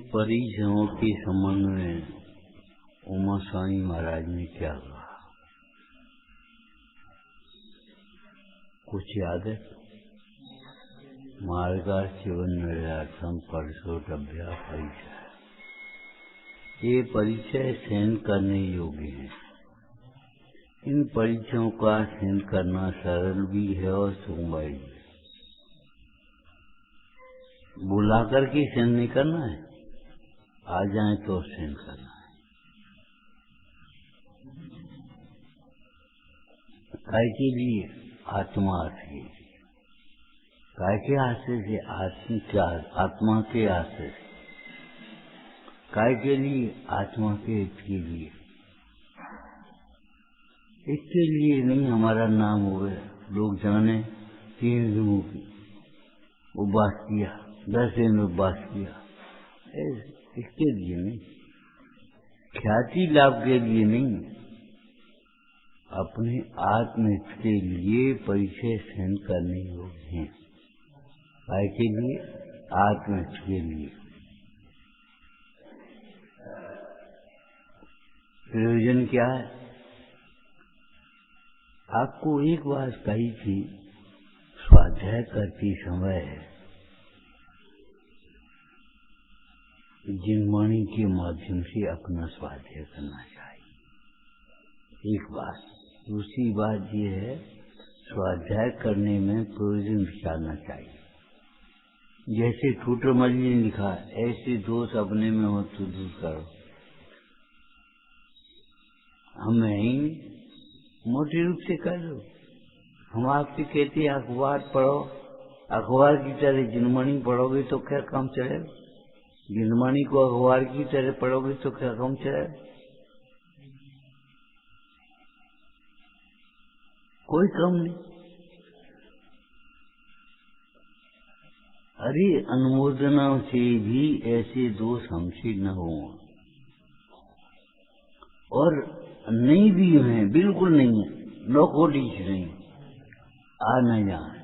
परिजनों के संबंध में उमा स्वामी महाराज ने क्या कहा, कुछ याद है? मार्गार्थिवन निर्यार्थम परसोटभ्या परिचय। ये परिचय सहन करने योग्य है। इन परिचयों का सहन करना सरल भी है और सुगमय भी है। बुला करके सहन नहीं करना है, आ जाए तो सहन करना है। काय के लिए? आत्मा से। काय के आश्रय से? आत्मा के आश्रय से। काय के लिए? आत्मा के हित के लिए। इसके लिए नहीं हमारा नाम हो गया, लोग जाने 3 दिनों की उपवास किया, 10 दिन उपवास किया, इसके लिए नहीं, ख्याति लाभ के लिए नहीं, अपने आत्महित के लिए परिचय सहन करने योग्य हैं। काय के लिए? आत्महित के लिए। प्रयोजन क्या है? आपको एक बात कही थी, स्वाध्याय करते समय जिनवाणी के माध्यम से अपना स्वाध्याय करना चाहिए, एक बात। दूसरी बात ये है, स्वाध्याय करने में प्रयोजन विचारना चाहिए। जैसे टूटरमल जी ने लिखा, ऐसे दोष अपने में हो तो दूर करो। हम ही मोटे रूप से कर लो। हम आपसे कहते हैं अखबार पढ़ो, अखबार की तरह जिनवाणी पढ़ोगे तो क्या काम चलेगा? जिनवाणी को अखबार की तरह पढ़ोगे तो क्या काम चलेगा? कोई काम नहीं। अरे अनुमोदना से भी ऐसे दोष हमसे न हो, और नहीं भी है, बिल्कुल नहीं है, नो कोटिश नहीं, आ न जाए।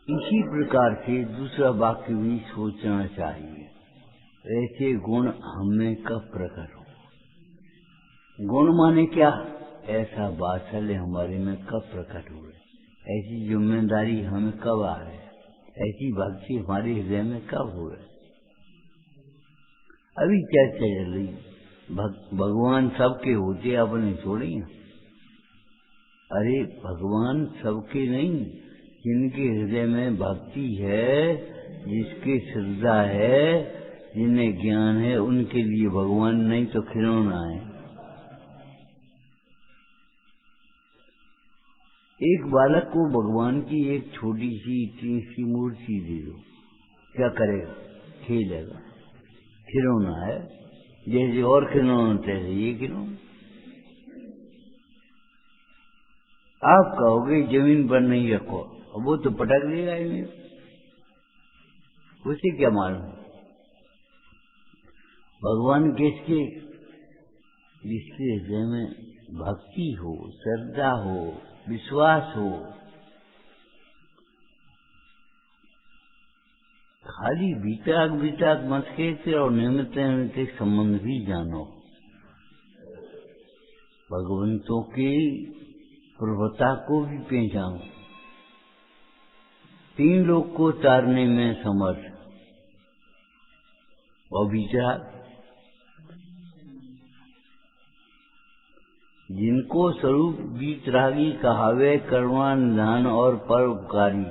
इसी प्रकार से दूसरा वाक्य भी सोचना चाहिए, ऐसे गुण हमें कब प्रकट हो? गुण माने क्या? ऐसा वात्सल्य हमारे में कब प्रकट हुए? ऐसी जिम्मेदारी हमें कब आ गई? ऐसी भक्ति हमारे हृदय में कब हुए? अभी क्या चल रही? भगवान सबके होते, अपने थोड़ी हैं। अरे भगवान सबके नहीं, जिनके हृदय में भक्ति है, जिसकी श्रद्धा है, जिन्हें ज्ञान है, उनके लिए भगवान, नहीं तो खिलौना है। एक बालक को भगवान की एक छोटी सी इतनी सी मूर्ति दे दो, क्या करेगा? खेलेगा, खिलौना है। जैसे और खिलौना तैसे ये खिलौना। आप कहोगे जमीन पर नहीं रखो, वो तो पटक देगा ही, उसे क्या मालूम? भगवान किसके? जिसके हृदय में भक्ति हो, श्रद्धा हो, विश्वास हो। खाली विताक विताक मत कहते और निमित्त संबंध भी जानो। भगवंतों की प्रभुता को भी पहचानो। 3 लोग को तारने में समर्थ और विचार, जिनको स्वरूप वीतरागी कहावे, करुणा निधान और परोपकारी।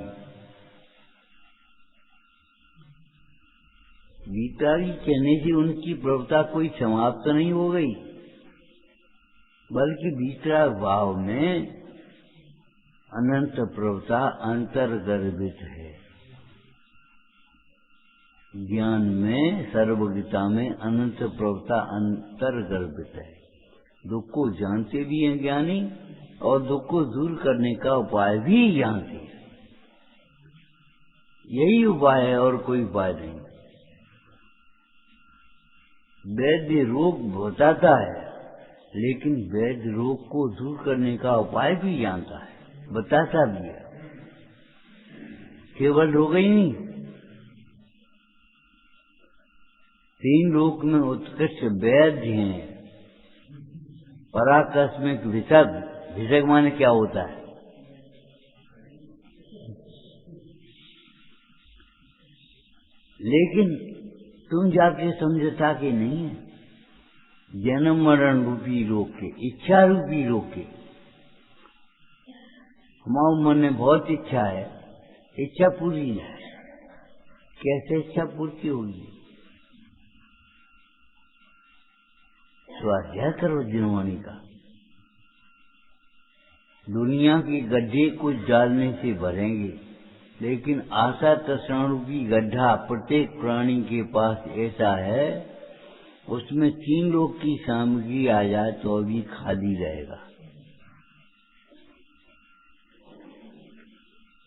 वीतरागी कहने से उनकी प्रभुता कोई समाप्त तो नहीं हो गई, बल्कि वीतराग भाव में अनंत प्रभुता अंतर्गर्भित है। ज्ञान में, सर्वज्ञता में अनंत प्रभुता अंतर्गर्भित है। दुख को जानते भी हैं ज्ञानी, और दुख को दूर करने का उपाय भी जानते हैं। यही उपाय है और कोई उपाय नहीं। वैद्य रोग बताता है, लेकिन वैद्य रोग को दूर करने का उपाय भी जानता है, बताता भी है। केवल हो गई नहीं, 3 लोक में उत्कृष्ट वैद्य हैं, पराकस्मिक विशग। विशग माने क्या होता है? लेकिन तुम जाके समझता कि नहीं है, जन्म मरण रूपी रोग के, इच्छा रूपी रोग के। हमारे मन में बहुत इच्छा है, इच्छा पूरी है। कैसे इच्छा पूर्ति होगी? स्वाध्याय करो जिनवाणी का। दुनिया की गड्ढे कुछ डालने से भरेंगे, लेकिन आशा तृष्णा रूपी गड्ढा प्रत्येक प्राणी के पास ऐसा है, उसमें 3 लोक की सामग्री आ जाए तो भी खाली रहेगा।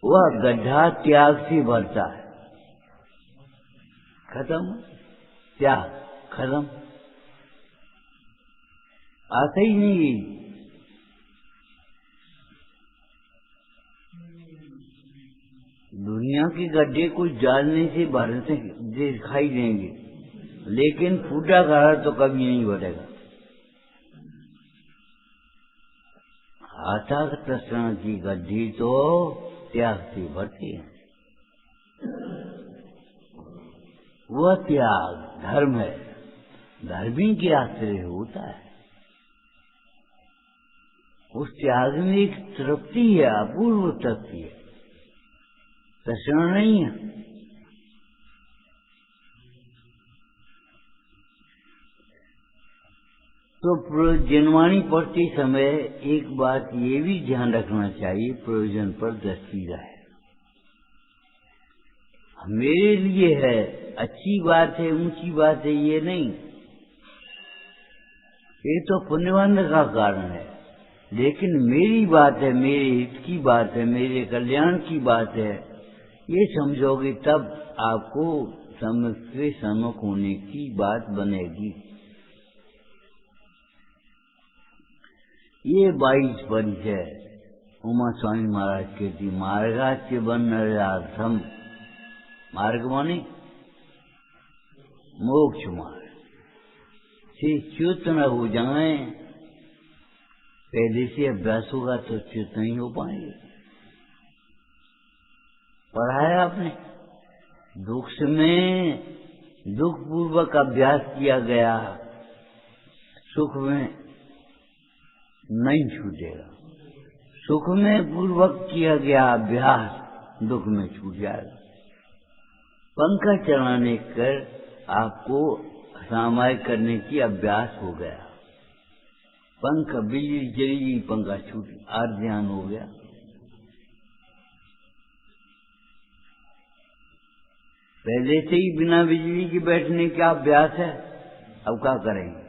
वह गड्ढा त्याग से भरता है। खत्म, त्याग खत्म, आता ही नहीं। दुनिया के गड्ढे कुछ डालने से भरते दिखाई देंगे, लेकिन फूटा गड्ढा तो कभी नहीं भरेगा। आशा तृष्णा की गड्ढी तो त्याग से भरती है। वह त्याग धर्म है, धर्मी के आश्रय होता है। उस त्याग में एक तृप्ति है, अपूर्व तृप्ति है, तृष्णा नहीं है। तो जिनवाणी पढ़ते समय एक बात ये भी ध्यान रखना चाहिए, प्रयोजन पर दृष्टि रहे। मेरे लिए है, अच्छी बात है, ऊंची बात है, ये नहीं। ये तो पुण्यवान का कारण है, लेकिन मेरी बात है, मेरे हित की बात है, मेरे कल्याण की बात है, ये समझोगे तब आपको सम्मुख होने की बात बनेगी। ये 22 परिचय उमा स्वामी महाराज के थी। मार्गाच्य वर्णनार्थम, मार्ग माने मोक्ष मार्ग से च्युत न हो जाए। पहले से अभ्यास होगा तो च्युत नहीं हो पाएंगे। पढ़ाया आपने, दुख में दुख पूर्वक अभ्यास किया गया, सुख में नहीं छूटेगा। सुख में पूर्वक किया गया अभ्यास दुख में छूट जाएगा। पंखा चलाने कर आपको सामायिक करने की अभ्यास हो गया, पंखा बिजली चली, पंखा छूट, और ध्यान हो गया। पहले से ही बिना बिजली के बैठने का अभ्यास है, अब क्या करेंगे?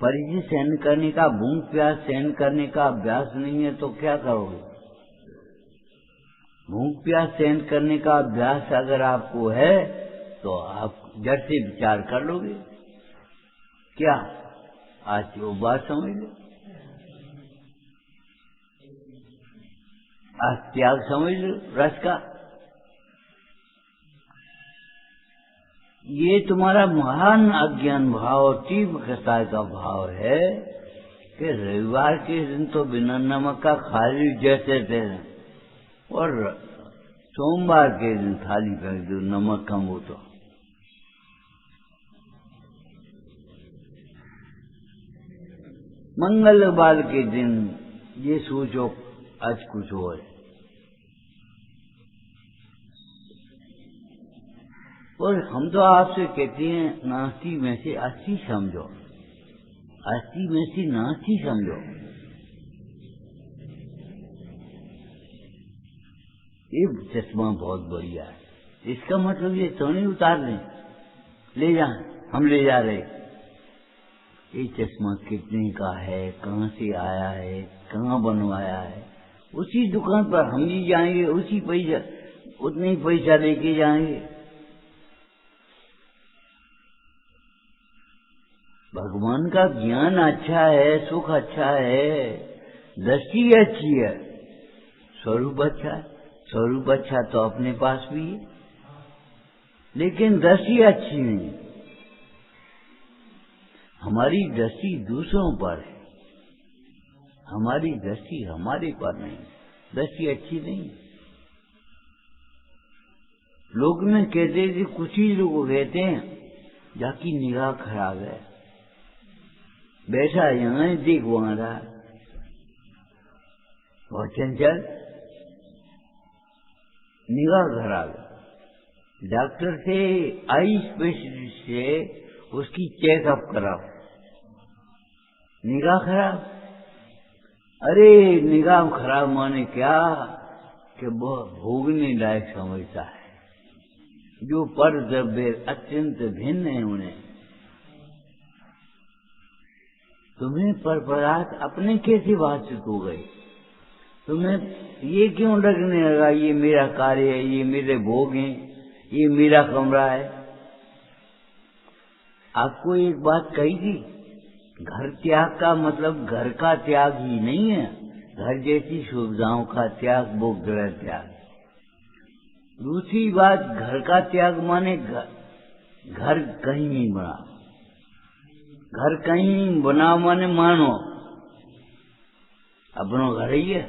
परिचय सहन करने का, भूख प्यास सहन करने का अभ्यास नहीं है तो क्या करोगे? भूख प्यास सहन करने का अभ्यास अगर आपको है तो आप जड़ से विचार कर लोगे। क्या आज वो बात समझ लो, आज त्याग समझ लो रस का। ये तुम्हारा महान अज्ञान भाव और तीव्र कसाय का भाव है कि रविवार के दिन तो बिना नमक का खाली जैसे थे, और सोमवार के दिन थाली फेंक दो, नमक कम हो तो। मंगलवार के दिन ये सोचो आज कुछ हो है, और हम तो आपसे कहते हैं 80 में से 80 समझो, 80 में से 80 समझो। ये चश्मा बहुत बढ़िया है, इसका मतलब ये तो नहीं उतार लें, ले जाएं, हम ले जा रहे। ये चश्मा कितने का है, कहाँ से आया है, कहाँ बनवाया है, उसी दुकान पर हम भी जाएंगे, उसी पैसा, उतने ही पैसा लेके जाएंगे। भगवान का ज्ञान अच्छा है, सुख अच्छा है, दृष्टि अच्छी है, स्वरूप अच्छा है, स्वरूप अच्छा तो अपने पास भी है, लेकिन दृष्टि अच्छी नहीं। हमारी दृष्टि दूसरों पर है, हमारी दृष्टि हमारे पर नहीं, दृष्टि अच्छी नहीं। लोग में कहते थे, कुछ ही लोग कहते हैं जाकी निगाह खराब है, बैठा यहाँ देख वहां रहा, बहुत चंचल, निगाह खराब है। डॉक्टर से, आई स्पेशलिस्ट से उसकी चेकअप कराओ, निगाह खराब। अरे निगाह खराब माने क्या कि वो भोगने लायक समझता है, जो पर द्रव्य अत्यंत भिन्न है उन्हें। तुम्हें पर पदार्थ अपने कैसे वाचित हो गए? तुम्हें ये क्यों लगने लगा ये मेरा कार्य है, ये मेरे भोग हैं, ये मेरा कमरा है? आपको एक बात कही थी, घर त्याग का मतलब घर का त्याग ही नहीं है, घर जैसी सुविधाओं का त्याग, वो गृह त्याग। दूसरी बात, घर का त्याग माने घर कहीं नहीं बना, घर कहीं नहीं बना माने मानो अपनो घर ही है,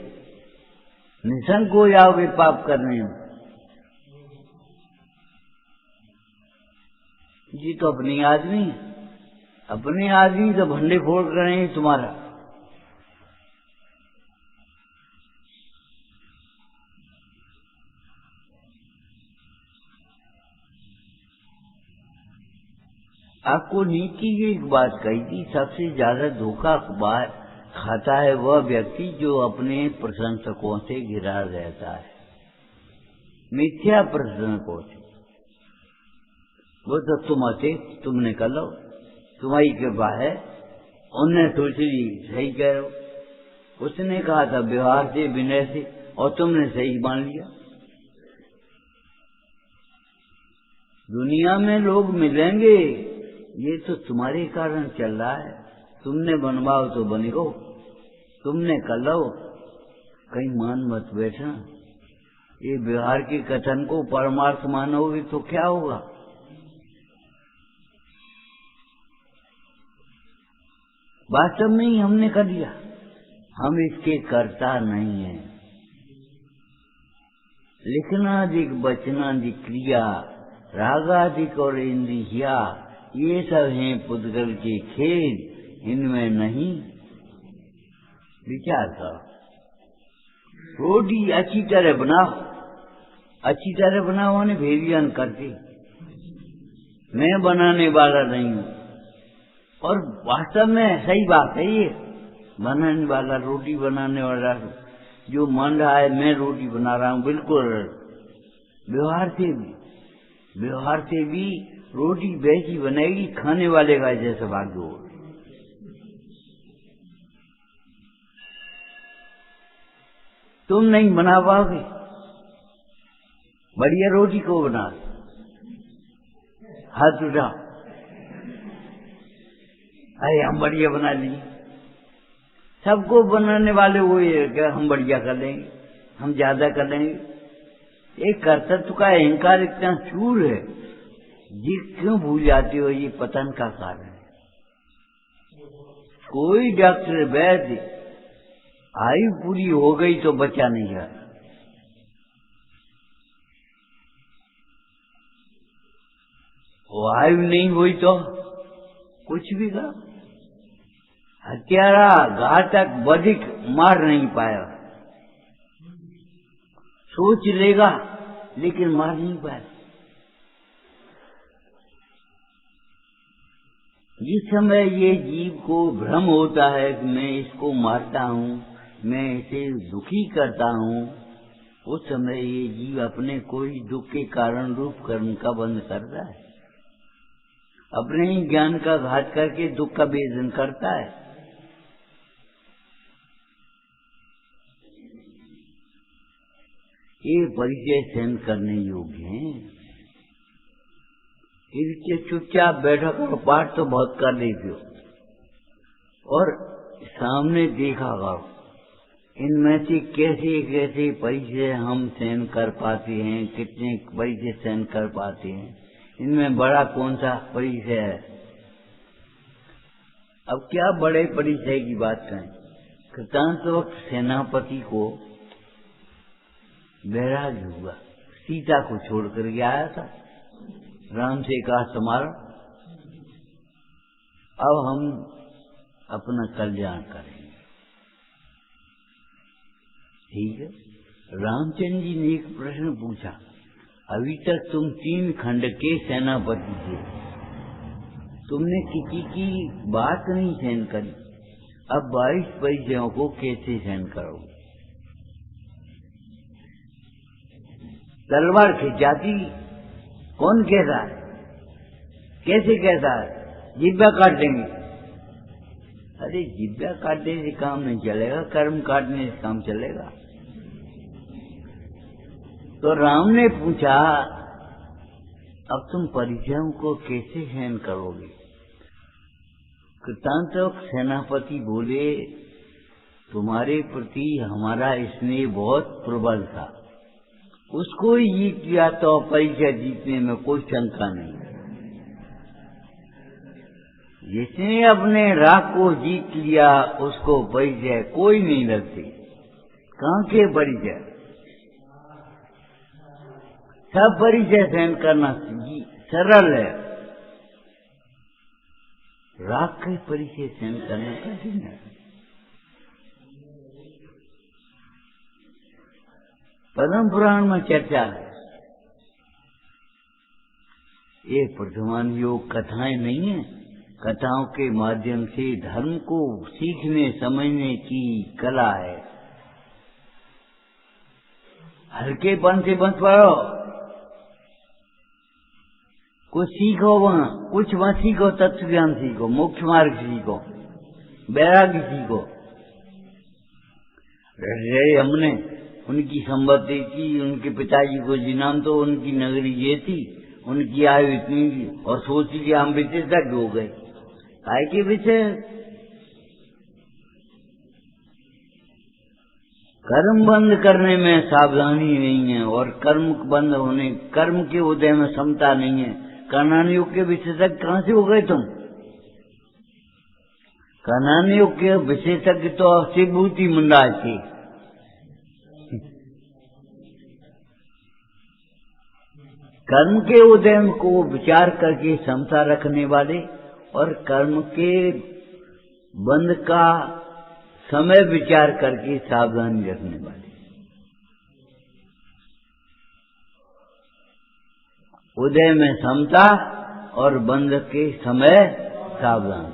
निशंक हो जाओगे पाप करने में। जी तो अपनी आदमी है, अपने आदमी तो भंडे फोड़ कर रहे हैं तुम्हारा। आपको नीति की एक बात कही थी, सबसे ज्यादा धोखा खाता है वह व्यक्ति जो अपने प्रशंसकों से घिरा रहता है, मिथ्या प्रशंसकों से। वो तो तुम अते, तुमने कर लो, तुम्हारी कृपा है, उनने सोची सही कह रहे हो, उसने कहा था व्यवहार से, विनय से, और तुमने सही मान लिया। दुनिया में लोग मिलेंगे, ये तो तुम्हारे कारण चल रहा है, तुमने बनवाओ तो बनेगो, तुमने कर लो, कहीं मान मत बैठना। ये व्यवहार के कथन को परमार्थ मानोगे तो क्या होगा? वास्तव में ही हमने कर दिया, हम इसके कर्ता नहीं है। लिखनाधिक, वचनाधिक, क्रिया, रागाधिक और इंद्रिया, ये सब हैं पुद्गल के खेल, इनमें नहीं विचार करो। रोटी अच्छी तरह बनाओ, अच्छी तरह बनाओ ने भेदियान करती, मैं बनाने वाला नहीं हूँ। और वास्तव में सही बात है, ये बनाने वाला, रोटी बनाने वाला जो मान रहा है मैं रोटी बना रहा हूँ, बिल्कुल व्यवहार से भी रोटी वैसी बनेगी, खाने वाले का जैसा भाग्य हो। तुम नहीं बना पाओगे, बढ़िया रोटी को बना, हाथ उठाओ, अरे हम बढ़िया बना लिए। सबको बनाने वाले वो ये क्या हम बढ़िया कर लेंगे, हम ज्यादा कर लेंगे। एक कर्तव्य का अहंकार इतना चूर है, ये क्यों भूल जाते हो? ये पतन का कारण है। कोई डॉक्टर वैद्य आयु पूरी हो गई तो बचा नहीं है, वो आयु नहीं हुई तो कुछ भी का हत्यारा घातक बधिक मार नहीं पाया, सोच लेगा लेकिन मार नहीं पाया। जिस समय ये जीव को भ्रम होता है कि मैं इसको मारता हूँ, मैं इसे दुखी करता हूँ, उस समय ये जीव अपने कोई दुख के कारण रूप कर्म का बंध करता है, अपने ही ज्ञान का घात करके दुख का भेदन करता है। ये परिचय सहन करने योग्य हैं। इसके चुपचाप बैठा करो, पाठ तो बहुत कर लेते हो, और सामने देखा करो इनमें से कैसे कैसे परिचय हम सहन कर पाते हैं, कितने परिचय सहन कर पाते हैं, इनमें बड़ा कौन सा परिचय है? अब क्या बड़े परिचय की बात करें। कृतांतवक्त सेनापति को वैराग्य हुआ, सीता को छोड़ कर के आया था, राम से कहा समारो, अब हम अपना कल्याण करेंगे। ठीक है। रामचंद्र जी ने एक प्रश्न पूछा, अभी तक तुम 3 खंड के सेनापति थे, तुमने किसी की बात नहीं सहन करी, अब 22 परिचयों को कैसे सहन करोगे? तलवार खिंच जाती, कौन कहता है, कैसे कहता है, जिब्बा काट देंगे। अरे जिब्बा काटने से काम नहीं चलेगा, कर्म काटने से काम चलेगा। तो राम ने पूछा, अब तुम परिचयों को कैसे सहन करोगे? कृतांतवक्त सेनापति बोले, तुम्हारे प्रति हमारा स्नेह बहुत प्रबल था, उसको ही जीत लिया तो परिचय जीतने में कोई शंका नहीं। जिसने अपने राग को जीत लिया उसको परिचय कोई नहीं लगती। कहाँ के परिचय? सब परिचय सहन करना सरल है, राग के परिचय सहन करना कठिन है। पद्म पुराण में चर्चा है, ये प्रथमान योग कथाएं नहीं है, कथाओं के माध्यम से धर्म को सीखने समझने की कला है। हल्केपन से मत पढ़ो, कुछ सीखो, वहां कुछ मत सीखो, तत्व ज्ञान सीखो, मोक्ष मार्ग सीखो, वैराग्य सीखो। हमने उनकी संपत्ति की, उनके पिताजी को जिनाम तो उनकी नगरी ये थी, उनकी आयु इतनी थी, और सोची कि हम विशेषज्ञ हो गए। काय के विषय? कर्म बंद करने में सावधानी नहीं है, और कर्म के उदय में समता नहीं है। कनान युग के विशेषज्ञ कहां से हो गए तुम? कनान युग के विशेषज्ञ तो शिवभूति मुंडाज थे। कर्म के उदय को विचार करके समता रखने वाले, और कर्म के बंद का समय विचार करके सावधानी रखने वाले। उदय में समता और बंद के समय सावधान।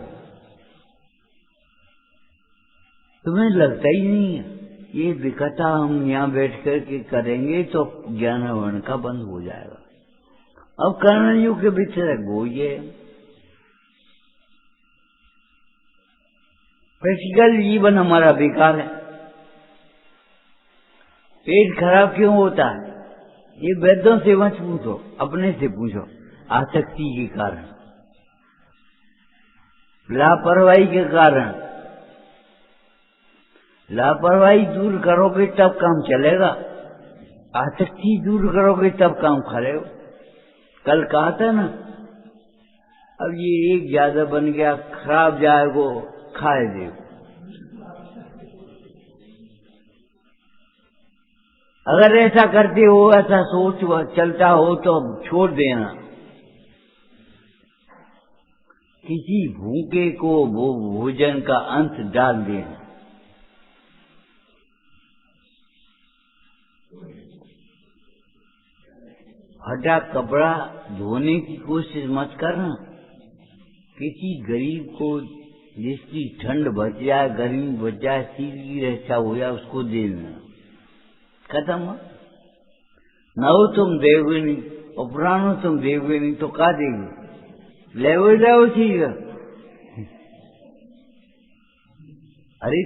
तुम्हें लगता ही नहीं है ये विकथा हम यहाँ बैठ कर के करेंगे तो ज्ञान वर्ण का बंद हो जाएगा। अब कर्ण युग के पीछे वो ये प्रैक्टिकल जीवन हमारा बेकार है। पेट खराब क्यों होता है? ये वैद्यों से मत पूछो, अपने से पूछो। आसक्ति के कारण, लापरवाही के कारण। लापरवाही दूर करोगे तब काम चलेगा, आसक्ति दूर करोगे तब काम खड़े हो। कल कहा था ना, अब ये एक ज्यादा बन गया, खराब जाएगो, खाए दे। अगर ऐसा करते हो, ऐसा सोच चलता हो तो छोड़ देना। किसी भूखे को वो भोजन का अंत डाल देना। फटा कपड़ा धोने की कोशिश मत करना। किसी गरीब को जिसकी ठंड बच जाए, गर्मी बच जाए, शीत की रक्षा हो जाए, उसको दे देना। खत्म। न हो तुम देवगे नहीं, और पुरानो तुम देवगे नहीं तो का देगे? ले जाओ ठीक है। अरे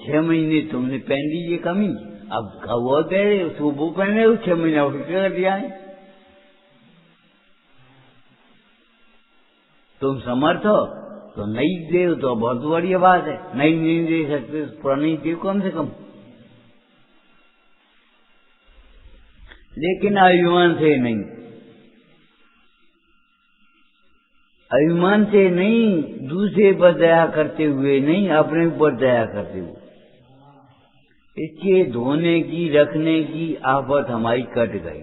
6 महीने तुमने पहन लीजिए कमीज, अब वो दे रहे उसको वो पहने, 6 महीना उठ कर दिया है। तुम समर्थ हो, तो नई देव तो बहुत बढ़िया बात है, नई नहीं दे सकते तो पुरानी देव कम से कम। लेकिन अभिमान से नहीं, अभिमान से नहीं, दूसरे पर दया करते हुए नहीं, अपने ऊपर दया करते हुए। इसके धोने की रखने की आफत हमारी कट गई।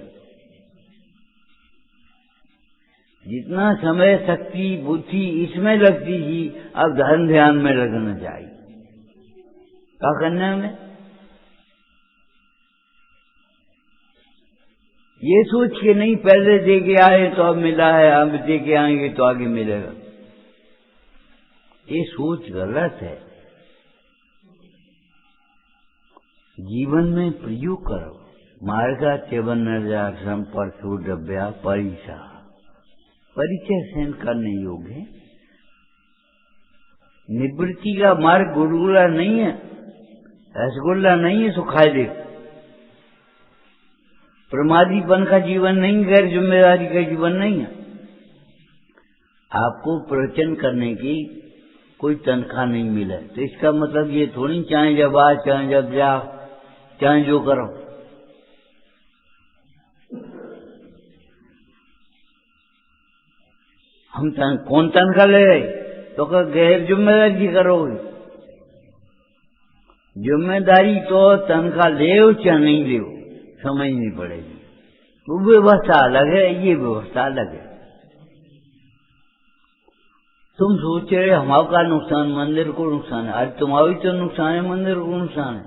जितना समय शक्ति बुद्धि इसमें लगती थी, अब धर्म ध्यान में लगना चाहिए। क्या करना है? ये सोच के नहीं पहले दे के आए तो अब मिला है, अब दे के आएंगे तो आगे मिलेगा। ये सोच गलत है। जीवन में प्रयोग करो। मार्गा च्यवन नरजाक्षम परशु द्रव्या परिसा। परिचय सहन करने योग्य है। निवृत्ति का मार्ग गुलगुला नहीं है, रसगुल्ला नहीं है, सुखाए दे। प्रमादीपन का जीवन नहीं, गैर जिम्मेदारी का जीवन नहीं है। आपको प्रवचन करने की कोई तनख्वाह नहीं मिला, तो इसका मतलब ये थोड़ी चाहे जब आ, चाहे जब जा, चाहे जो करो। हम कौन तनख्वाह ले रहे? तो गैर जिम्मेदारी करोगे। जिम्मेदारी तो तनख्वाह ले चाहे नहीं ले, समझनी पड़ेगी। वो व्यवस्था अलग है, ये व्यवस्था अलग है। तुम सोच रहे हमारा नुकसान, मंदिर को नुकसान है। आज तुम्हारी तो नुकसान है, मंदिर को नुकसान है।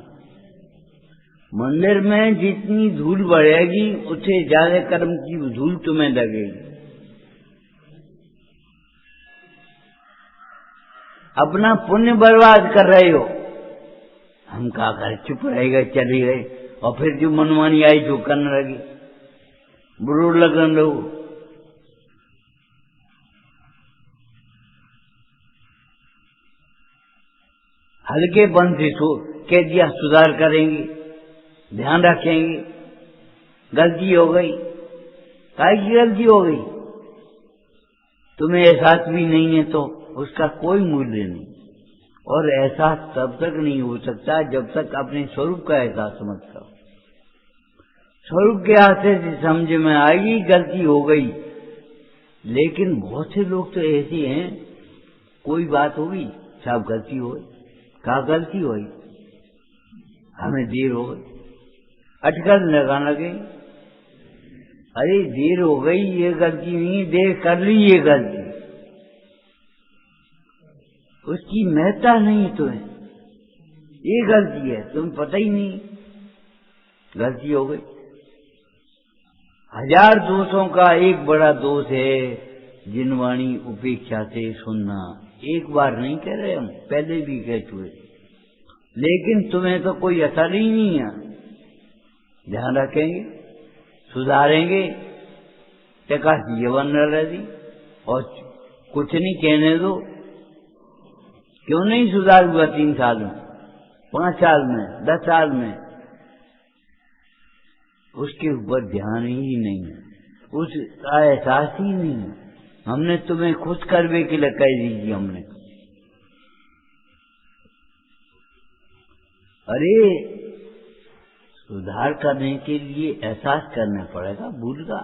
मंदिर में जितनी धूल बढ़ेगी उससे ज्यादा कर्म की धूल तुम्हें लगेगी। अपना पुण्य बर्बाद कर रहे हो। हम क्या कर, चुप रहेगा, चले गए, और फिर जो मनमानी आई जो करने लगे, बुरो लगन रहो। हल्के पन से कह दिया, सुधार करेंगे, ध्यान रखेंगे। गलती हो गई, काहे की गलती हो गई? तुम्हें एहसास भी नहीं है तो उसका कोई मूल्य नहीं। और एहसास तब तक नहीं हो सकता जब तक अपने स्वरूप का एहसास मत करो। स्वरूप के आते से समझ में आएगी गलती हो गई। लेकिन बहुत से लोग तो ऐसे हैं, कोई बात होगी, सब गलती हो गई। कहा गलती हुई? हमें देर हो गई, अटकल लगाने लगे। अरे देर हो गई ये गलती नहीं, देर कर ली ये गलती। उसकी महत्ता नहीं है तुम्हें, ये गलती है, तुम्हें पता ही नहीं, गलती हो गई। हजार दोषों का एक बड़ा दोष है जिनवाणी उपेक्षा से सुनना। एक बार नहीं कह रहे हम, पहले भी कह चुके, लेकिन तुम्हें तो कोई असर ही नहीं है। ध्यान रखेंगे, सुधारेंगे, टका जीवन रही और कुछ नहीं कहने दो। क्यों नहीं सुधार हुआ? 3 साल में, 5 साल में, 10 साल में? उसके ऊपर ध्यान ही नहीं है, उसका एहसास ही नहीं है। हमने तुम्हें खुश करने के लिए कह दीजिए हमने। अरे सुधार करने के लिए एहसास करना पड़ेगा भूल का।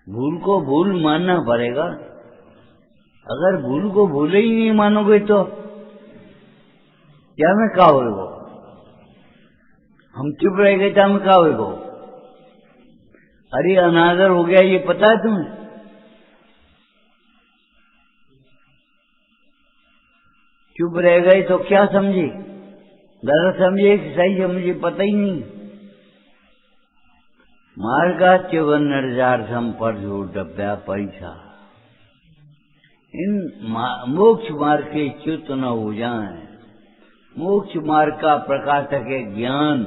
भूल को भूल मानना पड़ेगा। अगर भूल को भूल ही नहीं मानोगे तो क्या में क्या होगा? हम चुप रह गए तो हमें क्या होगा? अरे अनादर हो गया, ये पता है तुम्हें? चुप रह गए तो क्या समझे? गलत समझे कि सही समझे, पता ही नहीं। मार्गा च्यवन नरजार्थम परशु द्रव्या परिसा। इन मोक्ष मार्ग के च्युत न हो जाए। मोक्ष मार्ग का प्रकाशक है ज्ञान,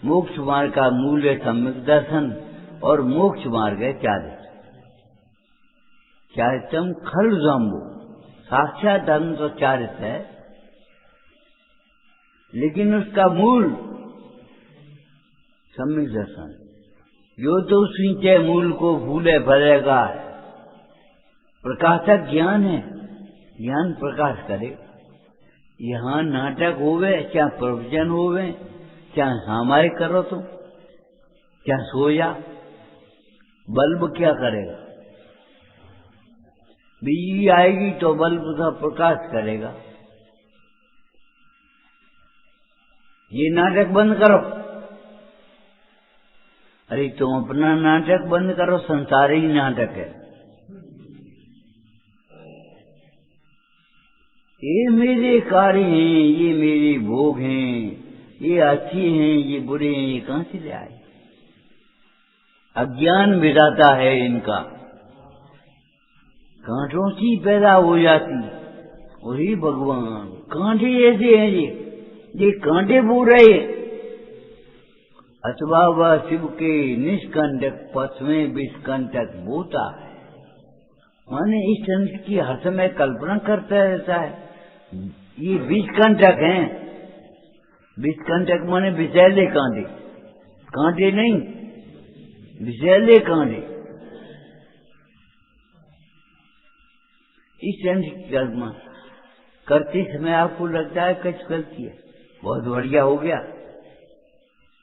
मोक्ष मार्ग का मूल है सम्यक दर्शन, और मोक्ष मार्ग है चारित्रम खल जम्बो। साक्षात धर्म तो चारित्र है, लेकिन उसका मूल सम्यक दर्शन। जो तो सिंचे मूल को भूले भरेगा, प्रकाशक ज्ञान है। ज्ञान प्रकाश करे। यहाँ नाटक होवे, चाहे प्रवचन होवे, चाहे हमारे करो तुम, चाहे सो जा, बल्ब क्या करेगा? बिजली आएगी तो बल्ब का प्रकाश करेगा। ये नाटक बंद करो। अरे तुम अपना नाटक बंद करो, संसार ही नाटक है। ये मेरे कार्य हैं, ये मेरे भोग हैं, ये अच्छे हैं, ये बुरे हैं, ये कहां से ले आए? अज्ञान विधाता है इनका। कांटों सी पैदा हो जाती। वही भगवान कांटे ऐसे हैं ये कांटे बोल रहे हैं। अथवा वह शिव के निष्कंटक पथ में विष्कंटक बोता है। माने इस संत की हर समय कल्पना करता रहता है। ये विषकंटक हैं। विषकंटक माने विषैले कांटे, कांटे नहीं, विषैले कांटे। इस संत की कल्पना करते समय आपको लगता है कुछ गलती है, बहुत बढ़िया हो गया,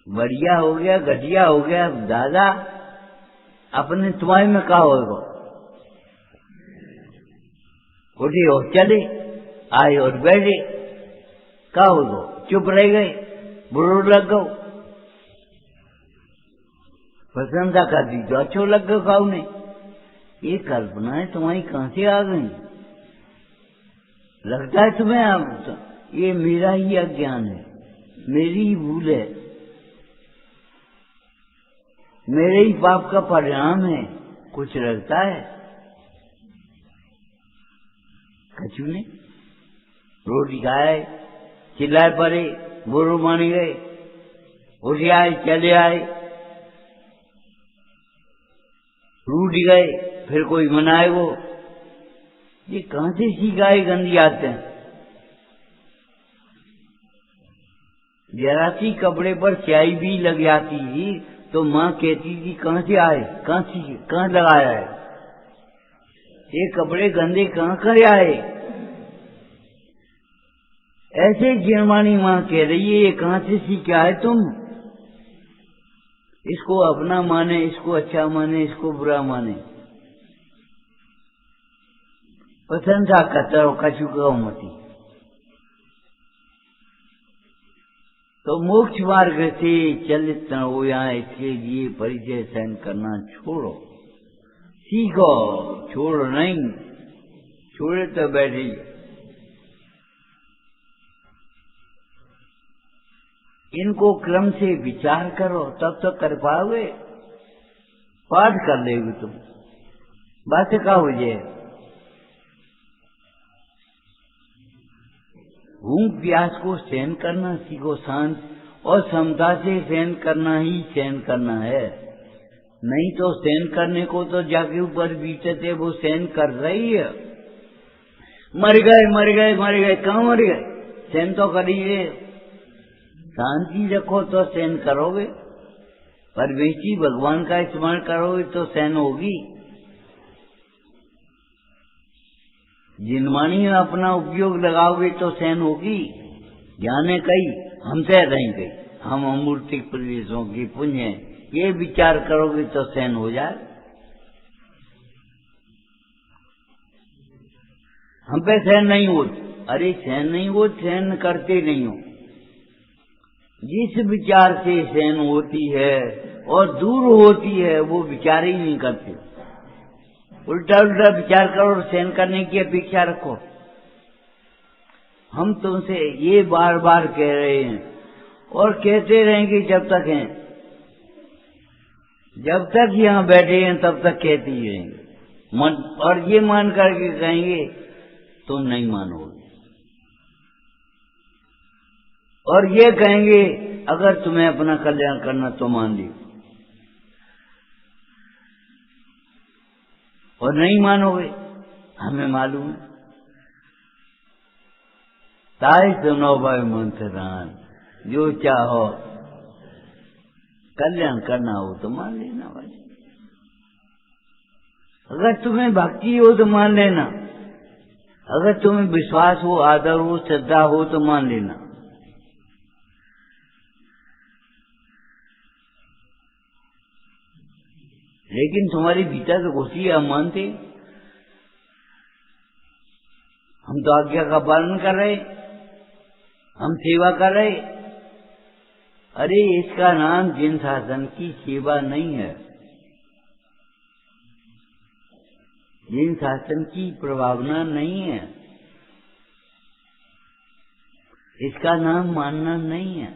बढ़िया हो गया, घटिया हो गया। दादा अपने तुम्हारे में क्या होगा? उठे और चले, आए और बैठे, क्या होगा? चुप रह गए, बुरो लग गो, प्रशंसा कर दी तो अच्छो लग गो खाऊ ने। ये कल्पनाएं तुम्हारी कहां से आ गई? लगता है तुम्हें अब ये मेरा ही अज्ञान है, मेरी ही भूल है, मेरे ही पाप का परिणाम है। कुछ लगता है? कछु नहीं। रोटी खाए, चिल्लाए पड़े, बुरो माने गए, उठे आए, चले आए, रूठ गए, फिर कोई मनाए वो। ये कहां से सीखाए गंदी आदतें? जरा सी कपड़े पर स्याही भी लग जाती थी तो माँ कहती थी कहां से आए, कहां लगाया है, ये कपड़े गंदे कहां कर आए? ऐसे जिनवानी माँ कह रही है, ये कहां से सीखा है तुम? इसको अपना माने, इसको अच्छा माने, इसको बुरा माने, प्रशंसा करता रहो, कछु कहो मती। तो मोक्ष मार्ग से चलित न हो यहाँ, इसके लिए परिचय सहन करना छोड़ो, सीखो। छोड़ो नहीं, छोड़े तो बैठे। इनको क्रम से विचार करो, तब तो कर पाओगे। पाठ कर लेगी तुम, बात का हो जाए। भूख प्यास को सहन करना सीखो, शांत और समता से सहन करना ही सहन करना है। नहीं तो सहन करने को तो जाके ऊपर बीतते वो सहन कर रही है। मर गए मर गए मर गए, कहाँ मर गए? सहन तो करिए। शांति रखो तो सहन करोगे, परमेश्वरी भगवान का स्मरण करोगे तो सहन होगी। जिनवाणी में अपना उपयोग लगाओगे तो सहन होगी। ज्ञाने कही हमसे नहीं गई, हम अमूर्तिक प्रदेशों की पुण्य है, ये विचार करोगे तो सहन हो जाए। हम पे सहन नहीं हो, अरे सहन नहीं हो, सहन करते नहीं हो। जिस विचार से सहन होती है और दूर होती है वो विचार ही नहीं करते। उल्टा उल्टा विचार करो और सहन करने की अपेक्षा रखो। हम तुमसे ये बार बार कह रहे हैं और कहते रहेंगे जब तक हैं, जब तक यहाँ बैठे हैं तब तक कहते ही रहेंगे। और ये मान करके कहेंगे तुम नहीं मानोगे, और ये कहेंगे अगर तुम्हें अपना कल्याण करना तो मान ली, और नहीं मानोगे। हमें मालूम है। ताई सुनो भाई मंथरान, जो चाहो कल्याण करना हो तो मान लेना भाई। अगर तुम्हें भक्ति हो तो मान लेना, अगर तुम्हें विश्वास हो, आदर हो, श्रद्धा हो तो मान लेना। लेकिन तुम्हारे भीतर तो घुसी हम मानते, हम तो आज्ञा का पालन कर रहे, हम सेवा कर रहे। अरे इसका नाम जिन शासन की सेवा नहीं है, जिन शासन की प्रभावना नहीं है, इसका नाम मानना नहीं है।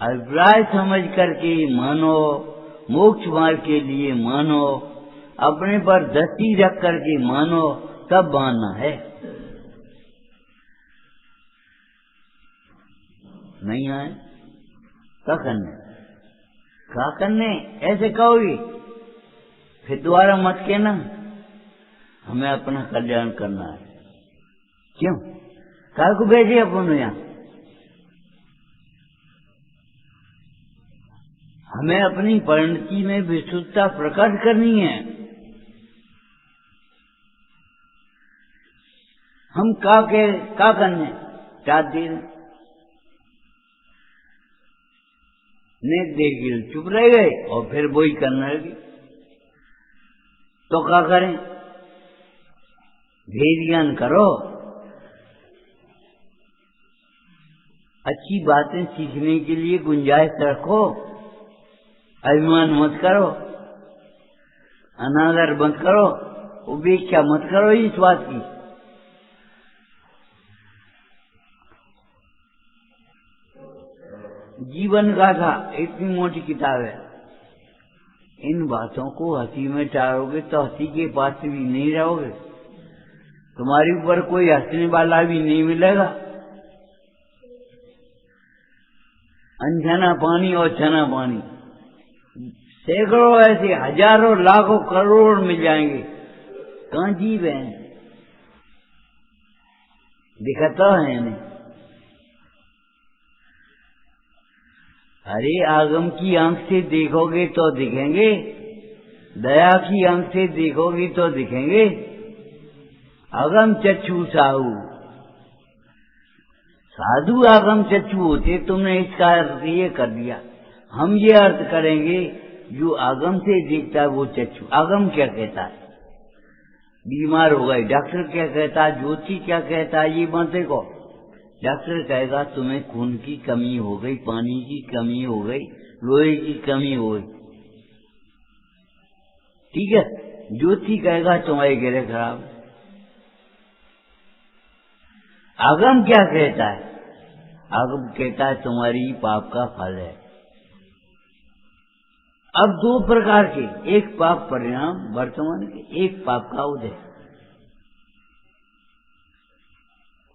अभिप्राय समझ करके मानो, मोक्ष मार्ग के लिए मानो, अपने पर दृष्टि रख करके मानो, तब मानना है। नहीं आए क्या करने, क्या करने ऐसे कहोगे फिर दोबारा मत कहना हमें अपना कल्याण करना है। क्यों काल को भेजे अपन यहाँ, हमें अपनी परिणति में विशुद्धता प्रकट करनी है। हम क्या करने चार दिन नेक देख के चुप रह गए और फिर वही करने लगे, तो क्या करें? भेद ज्ञान करो, अच्छी बातें सीखने के लिए गुंजाइश रखो, अभिमान मत करो, अनादर मत करो, उपेक्षा मत करो इस बात की। जीवन गाथा इतनी मोटी किताब है, इन बातों को हंसी में टालोगे तो हंसी के पास भी नहीं रहोगे, तुम्हारे ऊपर कोई हंसने वाला भी नहीं मिलेगा। अनछना पानी और छना पानी, सैकड़ों ऐसे हजारों लाखों करोड़ मिल जाएंगे, कहाँ जीव है? दिखता है नहीं। अरे आगम की आंख से देखोगे तो दिखेंगे, दया की आंख से देखोगे तो दिखेंगे। आगम चक्षु साहू, साधु आगम चक्षु होते, तुमने इसका अर्थ ये कर दिया। हम ये अर्थ करेंगे जो आगम से देखता है वो चक्षु। आगम क्या कहता है? बीमार हो गए, डॉक्टर क्या कहता है? ज्योति क्या कहता है? ये मत देखो। डॉक्टर कहेगा तुम्हें खून की कमी हो गई, पानी की कमी हो गई, लोहे की कमी हो गई, ठीक है। ज्योति कहेगा तुम्हारे गिरे खराब। आगम क्या कहता है? आगम कहता है तुम्हारी पाप का फल है। अब दो प्रकार के, एक पाप परिणाम वर्तमान के, एक पाप का उदय।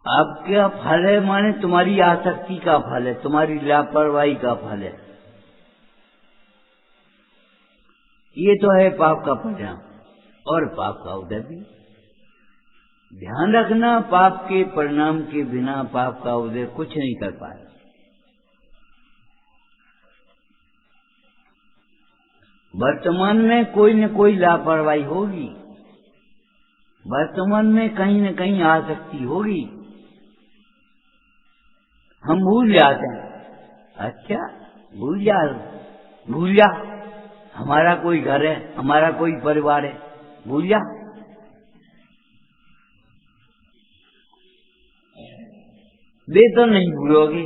आपका फल है माने तुम्हारी आसक्ति का फल है, तुम्हारी लापरवाही का फल है, ये तो है पाप का परिणाम। और पाप का उदय भी ध्यान रखना, पाप के परिणाम के बिना पाप का उदय कुछ नहीं कर पाए। वर्तमान में कोई न कोई लापरवाही होगी, वर्तमान में कहीं न कहीं आसक्ति होगी, हम भूल जाते हैं। अच्छा भूल जा, हमारा कोई घर है, हमारा कोई परिवार है, भूल जा। वे तो नहीं भूलोगे,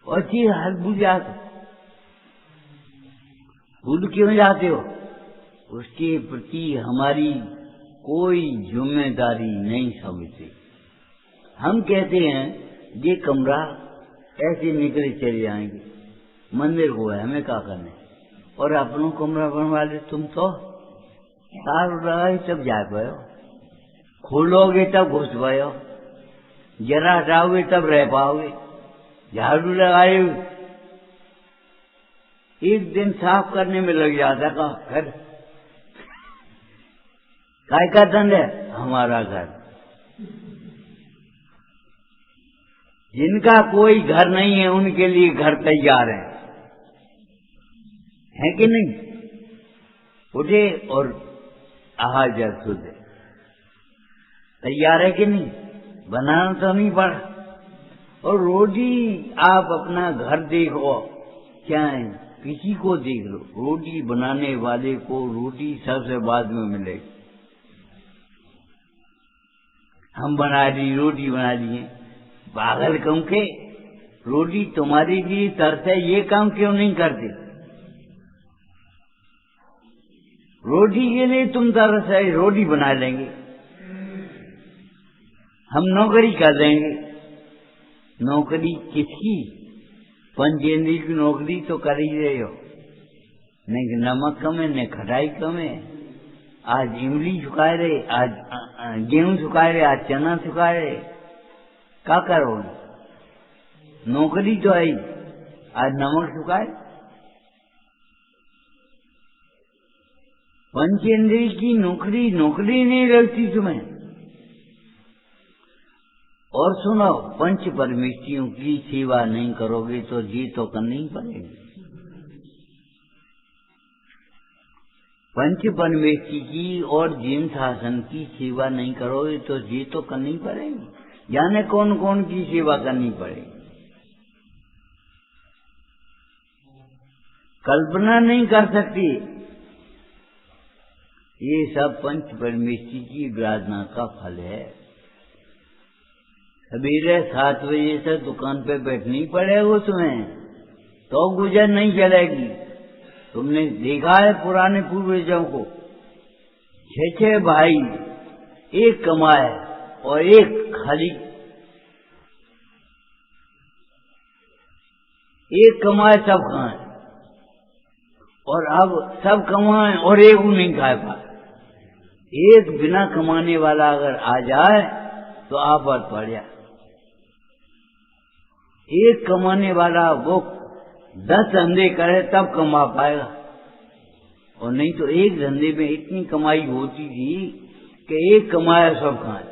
और चीज हाल भूल जाते। भूल क्यों जाते हो? उसके प्रति हमारी कोई जिम्मेदारी नहीं समझते। हम कहते हैं ये कमरा ऐसे निकले चले जाएंगे, मंदिर को है हमें क्या करने, और अपनों कमरा बनवा ले। तुम तो तार लगाए तब जा पाए, खोलोगे तब घुस पाए, जरा हटाओगे तब रह पाओगे, झाड़ू लगाए एक दिन साफ करने में लग जाता का घर। काय का दंड है? हमारा घर। जिनका कोई घर नहीं है उनके लिए घर तैयार है कि नहीं? उठे और आहार जल शुद्ध तैयार है कि नहीं? बनाना तो नहीं पड़ा। और रोटी आप अपना घर देखो, चाहे किसी को देख लो, रोटी बनाने वाले को रोटी सबसे बाद में मिलेगी। हम बना ली, रोटी बना लिए, पागल कम के, रोटी तुम्हारे लिए तरसे, ये काम क्यों नहीं करते? रोटी के लिए तुम तरस है, रोटी बना लेंगे, हम नौकरी कर देंगे। नौकरी किसकी? पंचेंद्री की नौकरी तो कर ही रहे हो। नहीं नमक कम है, न खटाई कम है। आज इमली सुखाए रहे, आज गेहूं सुखाए रहे, आज चना सुखाए रहे, क्या करोगे? नौकरी तो है, आज नमक सुखाए। पंचेंद्री की नौकरी नहीं लगती तुम्हें। और सुनो, पंच परमेष्ठियों की सेवा नहीं करोगे तो जी तो करनी ही पड़ेगी। पंच परमेष्ठी की और जीन शासन की सेवा नहीं करोगे तो जी तो करनी पड़ेगी। जाने कौन कौन की सेवा करनी पड़ेगी, कल्पना नहीं कर सकती। ये सब पंच परमेष्ठी की विराधना का फल है। सवेरे 7 बजे से दुकान पे बैठनी पड़ेगा तुम्हें, तो गुजर नहीं चलेगी। तुमने देखा है पुराने पूर्वजों को, 6 भाई, एक कमाए और एक खाली, एक कमाए सब खाए, और अब सब कमाए और एक नहीं खा पाए। एक बिना कमाने वाला अगर आ जाए तो आफत पड़ जाए। एक कमाने वाला वो 10 धंधे करे तब कमा पाएगा, और नहीं तो एक धंधे में इतनी कमाई होती थी कि एक कमाया सब खाए।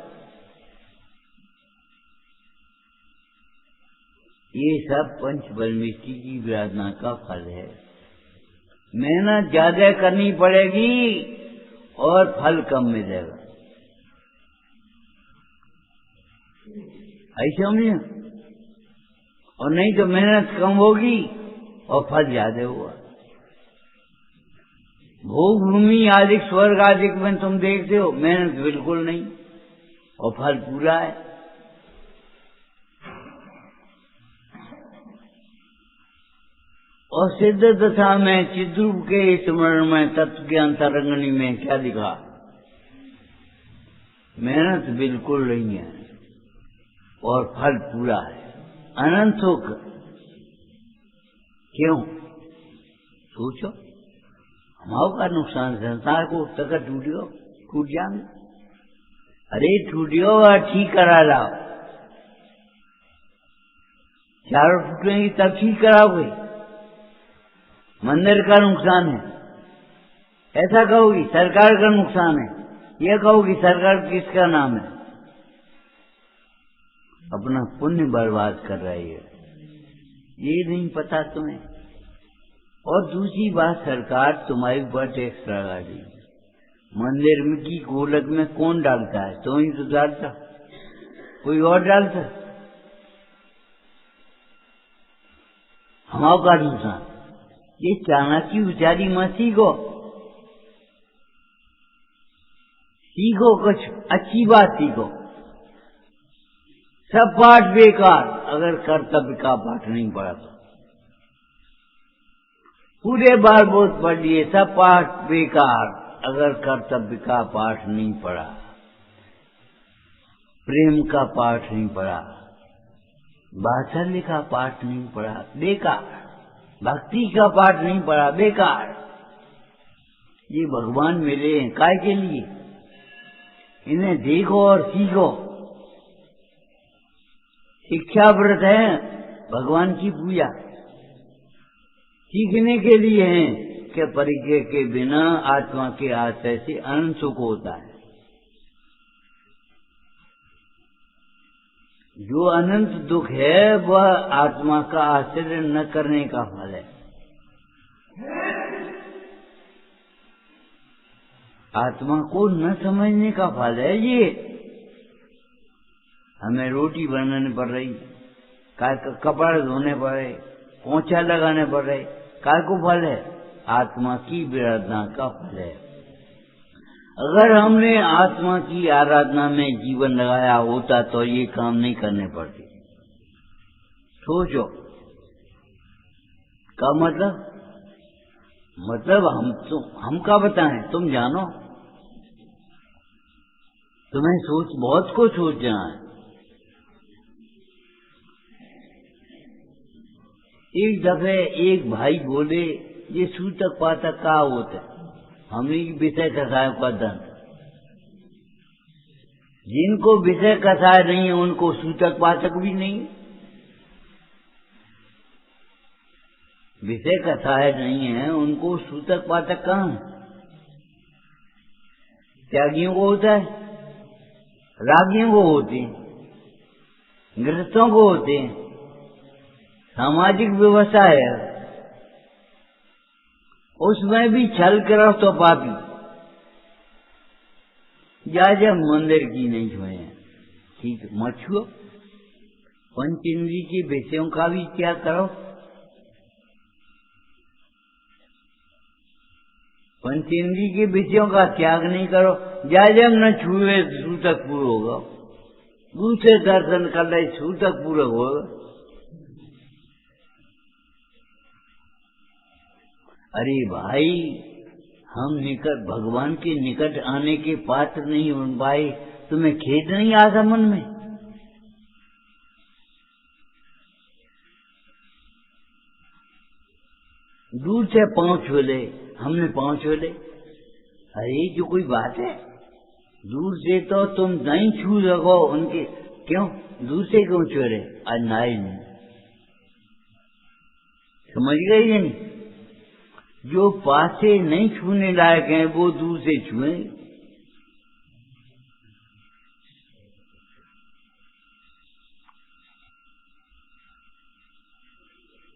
ये सब पंच परमेष्ठी की विराधना का फल है। मेहनत ज्यादा करनी पड़ेगी और फल कम मिलेगा, ऐसे समझे? और नहीं तो मेहनत कम होगी और फल ज्यादा हुआ। भोग भूमि आदि स्वर्ग आदि में तुम देखते हो, मेहनत बिल्कुल नहीं और फल पूरा है। और सिद्ध दशा में चिद्रूप के स्मरण में तत्व के अंतरंगनी में क्या लिखा? मेहनत बिल्कुल नहीं है और फल पूरा है, अनंत सुख। क्यों? सोचो, हमारे का नुकसान, संसार को तक टूट जाएंगे। अरे टूटियो और ठीक करा लाओ, चारों टूटेंगी तब ठीक कराओगे। मंदिर का नुकसान है, ऐसा कहोगी सरकार का नुकसान है, यह कहोगी सरकार किसका नाम है? अपना पुण्य बर्बाद कर रही है, ये नहीं पता तुम्हें। और दूसरी बात, सरकार तुम्हारे ऊपर टैक्स लगा दी। मंदिर में की गोलक में कौन डालता है? तुम ही तो डालता, कोई और डालता? हमारा का नुकसान। ये चाणक्य विचारी मत सीखो, सीखो कुछ अच्छी बात सीखो। सब पाठ बेकार अगर कर्तव्य का पाठ नहीं पढ़ा तो। पूरे बार बहुत पढ़ लिए, सब पाठ बेकार अगर कर्तव्य का पाठ नहीं पढ़ा, प्रेम का पाठ नहीं पढ़ा, वात्सल्य का पाठ नहीं पढ़ा, बेकार। भक्ति का पाठ नहीं पढ़ा, बेकार। ये भगवान मिले हैं काय के लिए? इन्हें देखो और सीखो। शिक्षा व्रत है भगवान की पूजा, सीखने के लिए है कि परिचय के बिना आत्मा के आश्रय से अनंत सुख होता है। जो अनंत दुख है वह आत्मा का आश्रय न करने का फल है। आत्मा को न समझने का फल है ये। हमें रोटी बनाने पड़ रही, कपड़ा धोने पड़ रहे, पोंछा लगाने पड़ रहे, काय को फल है? आत्मा की आराधना का फल है। अगर हमने आत्मा की आराधना में जीवन लगाया होता तो ये काम नहीं करने पड़ते। सोचो का मतलब हम का बताएं, तुम जानो, तुम्हें बहुत कुछ सोचना है। एक दफे एक भाई बोले, ये सूतक पातक का होता है? हमने विषय कसाय का धन। जिनको विषय कसाय नहीं है उनको सूतक पातक भी नहीं। विषय कसाय नहीं है उनको सूतक पातक कहाँ? त्यागियों को होता है, रागियों को होते हैं, गृहस्थों को होते हैं। सामाजिक व्यवस्था है, उसमें भी छल करो तो पापी। जब मंदिर की नहीं छुए, ठीक मत छुओ। पंच इंद्रिय के विषयों का भी त्याग करो। पंच इंद्रिय के विषयों का त्याग नहीं करो, जब न छुए सूतक पूर्ण होगा। दूसरे दर्शन कर ले सूतक पूर्ण होगा। अरे भाई, हम भगवान के निकट आने के पात्र नहीं बन पाए, तुम्हें खेद नहीं आता मन में? दूर से पांव छूले, हमने पांव छूले, अरे जो कोई बात है? दूर से तो तुम नहीं छू सको उनके, क्यों दूर से क्यों छू रहे? अन्याय नहीं, समझ गई नहीं? जो पास से नहीं छूने लायक हैं वो दूर से छुए।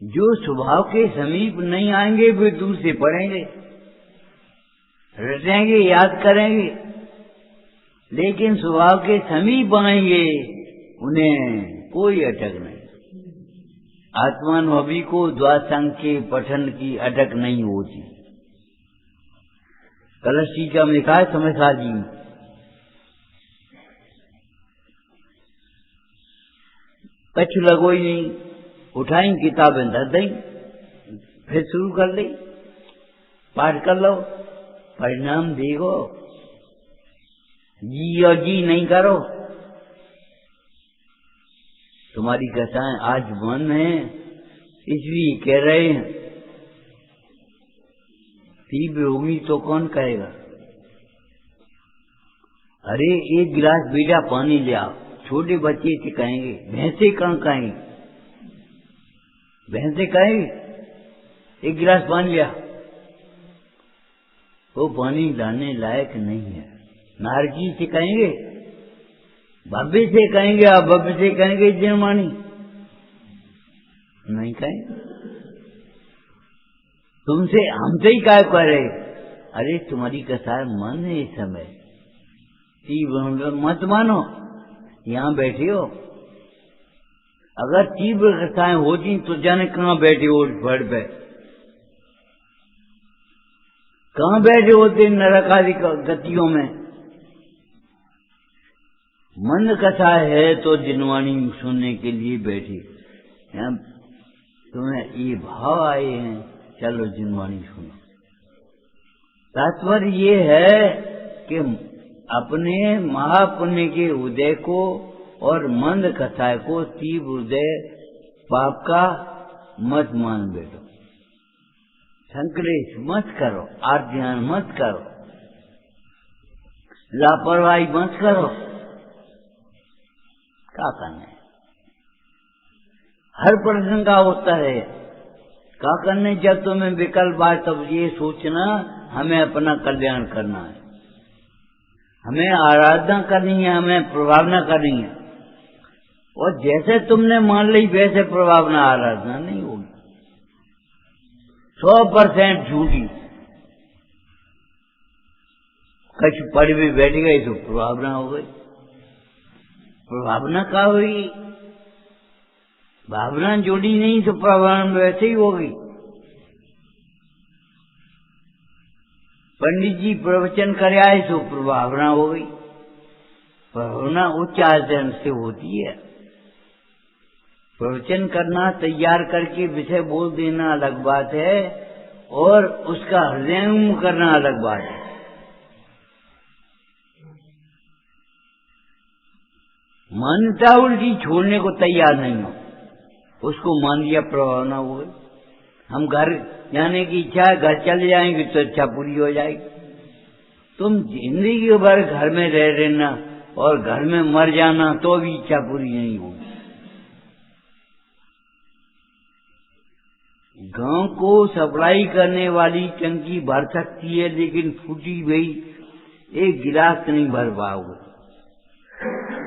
जो स्वभाव के समीप नहीं आएंगे वे दूर से पढ़ेंगे, रटेंगे, याद करेंगे, लेकिन स्वभाव के समीप आएंगे उन्हें कोई अटक नहीं। आत्मानुभवी को द्वादशांग के पठन की अटक नहीं होती। कलश टीका में लिखा है समझा जी, कछु लगो ही नहीं, उठाई किताबें धर दी, फिर शुरू कर ली, पाठ कर लो, परिणाम देखो। जी और जी नहीं करो। तुम्हारी कथाएं आज मन है इसलिए कह रहे हैं, तीव्र होगी तो कौन कहेगा? अरे एक गिलास बेटा पानी ले आओ, छोटे बच्चे से कहेंगे, भैंसे कहाँ कहेंगे? भैंसे कहेंगे एक गिलास पानी लिया, वो पानी लाने लायक नहीं है। नारजी से कहेंगे, भव्य से कहेंगे, अभव्य से कहेंगे जिनमानी नहीं कहेंगे। तुमसे हमसे ही काय करे? अरे तुम्हारी कथा मन है इस समय, तीव्र मत मानो। यहाँ बैठे हो, अगर तीव्र कथाएं होती तो जाने कहाँ बैठे हो, फड़ पे कहाँ बैठे होते नरक आदि गतियों में। मन कथा है तो जिनवाणी सुनने के लिए बैठी। तुम्हें ये भाव आए हैं, चलो जिनवाणी सुनो। तात्पर्य ये है कि अपने महापुण्य के उदय को और मंद कथा को तीव्र उदय पाप का मत मान बैठो। संकलेश मत करो, आध्यान मत करो, लापरवाही मत करो। क्या करना है? हर प्रश्न का उत्तर है। क्या करने? जब तुम्हें विकल्प आए तब ये सोचना हमें अपना कल्याण करना है, हमें आराधना करनी है, हमें प्रभावना करनी है। और जैसे तुमने मान ली वैसे प्रभावना आराधना नहीं होगी, 100% झूठी। कछ पढ़ भी बैठ गए तो प्रभावना हो गई। प्रभावना का हुई, भावना जोड़ी नहीं तो प्रभावना वैसे ही होगी। पंडित जी प्रवचन कर आए तो प्रभावना हो गई। प्रभावना उच्च आचरण से होती है। प्रवचन करना, तैयार करके विषय बोल देना अलग बात है, और उसका हृदय करना अलग बात है। मान्यता उल्टी छोड़ने को तैयार नहीं हो, उसको मान लिया, प्रभावना हो गई। हम घर जाने की इच्छा है, घर चले जाएंगे तो इच्छा पूरी हो जाएगी। तुम जिंदगी भर घर में रह रहना और घर में मर जाना तो भी इच्छा पूरी नहीं होगी। गांव को सप्लाई करने वाली टंकी भर सकती है, लेकिन फूटी हुई एक गिलास नहीं भर पाओगे।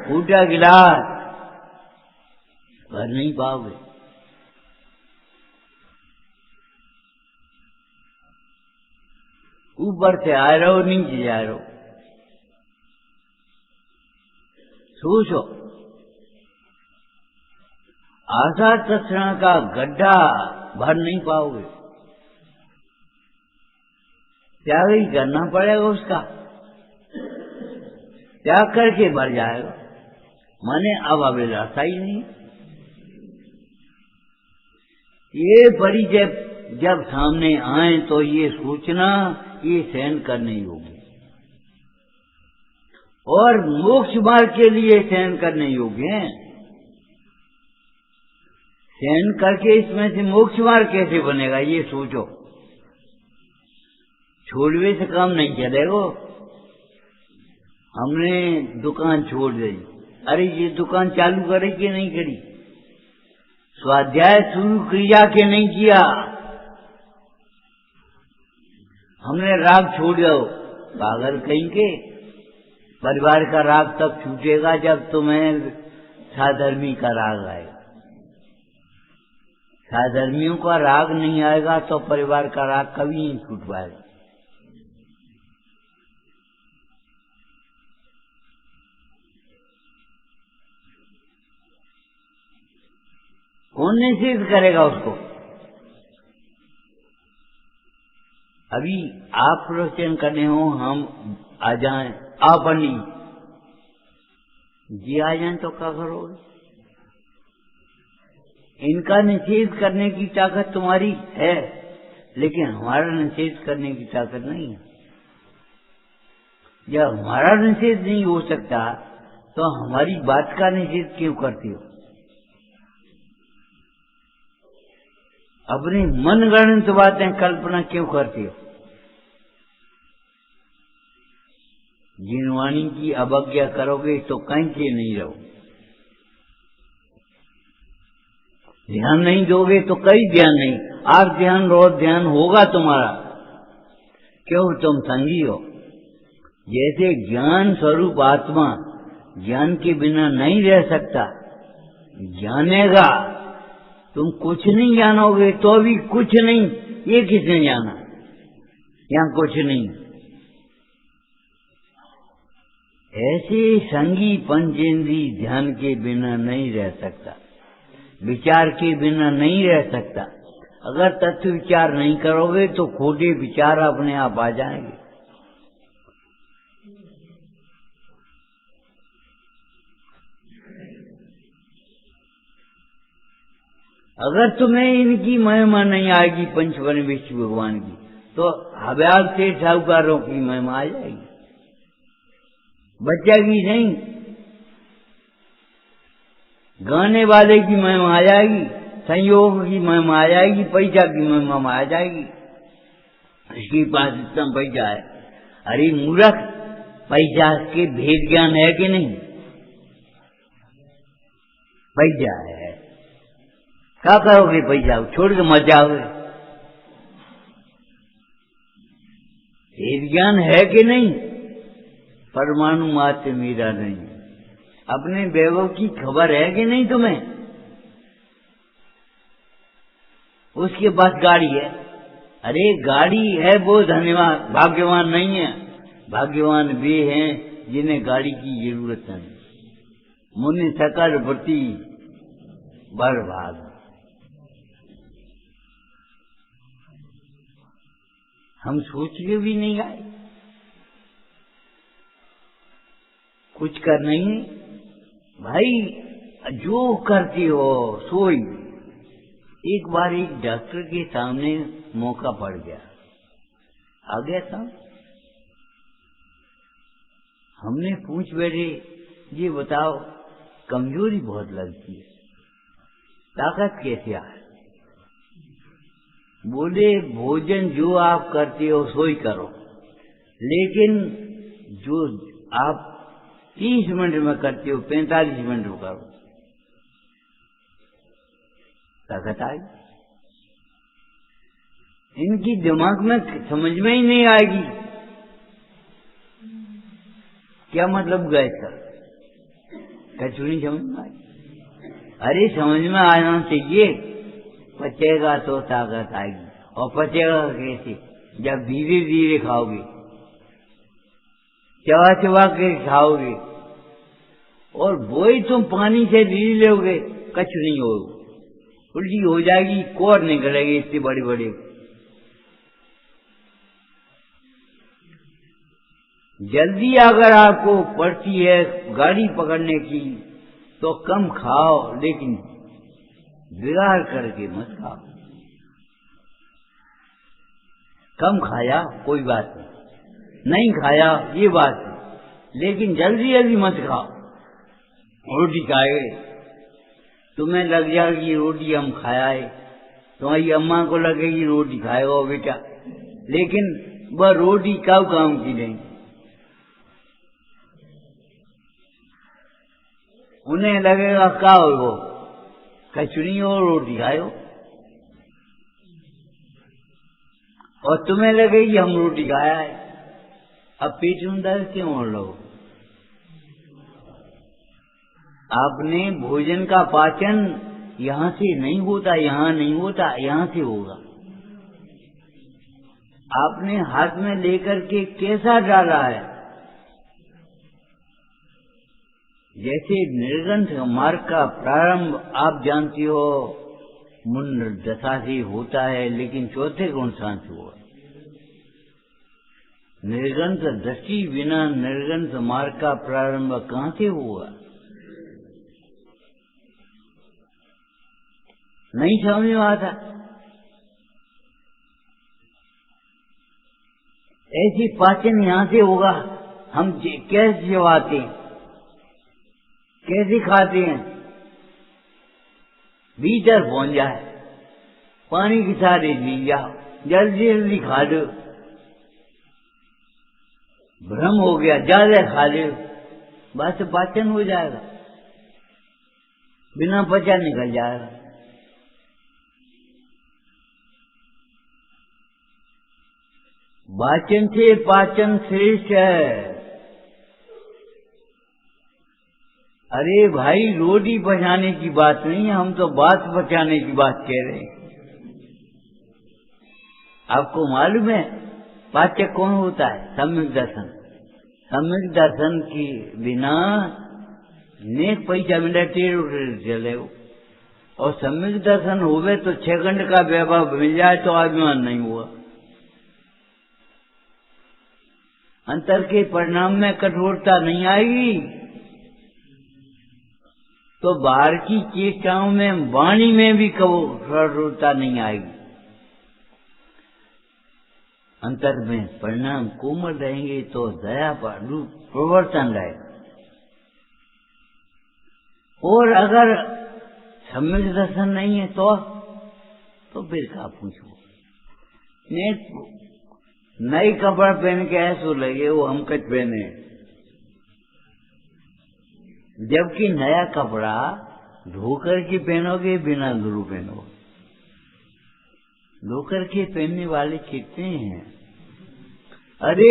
फूटा गिलास भर नहीं पाओगे। ऊपर से आ रहे हो, नीचे जा रहे हो। सोचो, आशा तृष्णा का गड्ढा भर नहीं पाओगे, त्याग ही करना पड़ेगा उसका। त्याग करके भर जाएगा, माने अब अभिलाषा ही नहीं। ये परिचय जब सामने आए तो ये सोचना ये सहन करने योग्य, और मोक्ष मार्ग के लिए सहन करने योग्य है। सहन करके इसमें से मोक्ष मार्ग कैसे बनेगा ये सोचो। छोड़वे से काम नहीं चलेगा। हमने दुकान छोड़ दी, अरे ये दुकान चालू करी कि नहीं करी, स्वाध्याय शुरू किया कि नहीं किया, हमने राग छोड़ दो, पागल कहीं के। परिवार का राग तब छूटेगा जब तुम्हें साधर्मी का राग आएगा। साधर्मियों का राग नहीं आएगा तो परिवार का राग कभी नहीं छूट पाएगा। कौन निषेध करेगा उसको? अभी आप प्रवचन करने हो, हम आ जाएं, आ पंडित जी आ जाएं तो क्या करोगे? इनका निषेध करने की ताकत तुम्हारी है, लेकिन हमारा निषेध करने की ताकत नहीं है। जब हमारा निषेध नहीं हो सकता तो हमारी बात का निषेध क्यों करती हो? अपनी मनगढ़ंत बातें कल्पना क्यों करती हो? जिनवाणी की अवज्ञा करोगे तो कहीं से नहीं रहो। ध्यान नहीं दोगे तो कहीं ध्यान नहीं। आप ध्यान रहो, ध्यान होगा तुम्हारा। क्यों? तुम संगी हो। जैसे ज्ञान स्वरूप आत्मा ज्ञान के बिना नहीं रह सकता, जानेगा। तुम कुछ नहीं जानोगे तो भी कुछ नहीं, ये किसने जाना? यहाँ कुछ नहीं। ऐसे संगी पंचेंद्री ध्यान के बिना नहीं रह सकता, विचार के बिना नहीं रह सकता। अगर तत्व विचार नहीं करोगे तो खोटे विचार अपने आप आ जाएंगे। अगर तुम्हें इनकी महिमा नहीं आएगी, पंचवन विष्णु भगवान की, तो हव्याग से साहूकारों की महिमा आ जाएगी, बचेगी नहीं। गाने वाले की महिमा आ जाएगी, संयोग की महिमा आ जाएगी, पैसा की महिमा आ जाएगी। इसके पास इतना पैसा है। अरे मूर्ख, पैसा के भेद ज्ञान है कि नहीं? पैसा है, क्या करोगे? पैसा छोड़ के मर जाओगे। भेद ज्ञान है कि नहीं? परमाणु मात्र मेरा नहीं। अपने वैभव की खबर है कि नहीं तुम्हें? उसके पास गाड़ी है, अरे गाड़ी है वो धन्यवाद भाग्यवान नहीं है। भाग्यवान वे हैं जिन्हें गाड़ी की जरूरत नहीं। मुनि सकल प्रति बर्बाद। हम सोच के भी नहीं आए, कुछ कर नहीं भाई, जो करती हो सोई। एक बार एक डॉक्टर के सामने मौका पड़ गया, आ गया था। हमने पूछ बैठे, ये बताओ कमजोरी बहुत लगती है, ताकत कैसे आए? बोले भोजन जो आप करते हो सोई करो, लेकिन जो आप 30 मिनट में करते हो 45 मिनट में करो, ताकत आई। इनकी दिमाग में समझ में ही नहीं आएगी क्या मतलब गए का, कचौड़ी समझ में आई? अरे समझ में आना चाहिए, पचेगा तो ताकत आएगी। और पचेगा कैसे? जब धीरे धीरे खाओगे, चबा चबा के खाओगे, और वही तुम पानी से धीरे लोगे, कच नहीं होगा, उल्टी हो जाएगी, कोर निकलेगी इतने बड़े बड़े। जल्दी अगर आपको पड़ती है गाड़ी पकड़ने की तो कम खाओ, लेकिन बिगाड़ करके मत खाओ। कम खाया कोई बात नहीं, नहीं खाया ये बात नहीं, लेकिन जल्दी जल्दी मत खाओ। रोटी खाए तुम्हें लग जाएगी रोटी हम खाए, तुम्हारी अम्मा को लगेगी रोटी खाएगा बेटा, लेकिन वह रोटी कब काम की नहीं। उन्हें लगेगा क्या हो वो कचौड़ी और रोटी खाए, और तुम्हें लगेगी हम रोटी खाया है। अब पेट में दर्द क्यों हो लो? आपने भोजन का पाचन यहां से नहीं होता, यहां नहीं होता, यहां से होगा। आपने हाथ में लेकर के कैसा डाला है? जैसे निर्गंध मार्ग का प्रारंभ आप जानती हो मुंड दशा से होता है, लेकिन चौथे गुण शांत हुआ। निर्गंध दृष्टि बिना निर्गंध मार्ग का प्रारंभ कहां से हुआ? नहीं समझ में आता। ऐसी पाचन यहां से होगा। हम कैसे चबाते हैं, कैसे खाते हैं? भीतर पहुंच जाए, पानी की सारी ली जाओ, जल्दी जल्दी खा लो। भ्रम हो गया, ज्यादा खा लो, बस पाचन हो जाएगा, बिना पचा निकल जाएगा। वाचन से पाचन श्रेष्ठ है। अरे भाई रोटी पचाने की बात नहीं है, हम तो बात पचाने की बात कह रहे हैं। आपको मालूम है पाचक कौन होता है? सम्यक दर्शन। सम्यक दर्शन के बिना नेक पैसा मिनट चले हो, और सम्यक दर्शन होवे तो 6 घंटे का वैभव मिल जाए तो अभिमान नहीं हुआ। अंतर के परिणाम में कठोरता नहीं आएगी तो बाहर की चेष्टाओं में, वाणी में भी कठोरता नहीं आएगी। अंतर में परिणाम कोमल रहेंगे तो दया पर रूप प्रवर्तन रहेगा। और अगर सम्यक दर्शन नहीं है तो फिर क्या पूछो? नई कपड़ा पहन के ऐसा लगे वो हम कच पहने, जबकि नया कपड़ा धोकर के पहनोगे बिना धुल पहनोगे। धोकर के पहनने वाले कितने हैं? अरे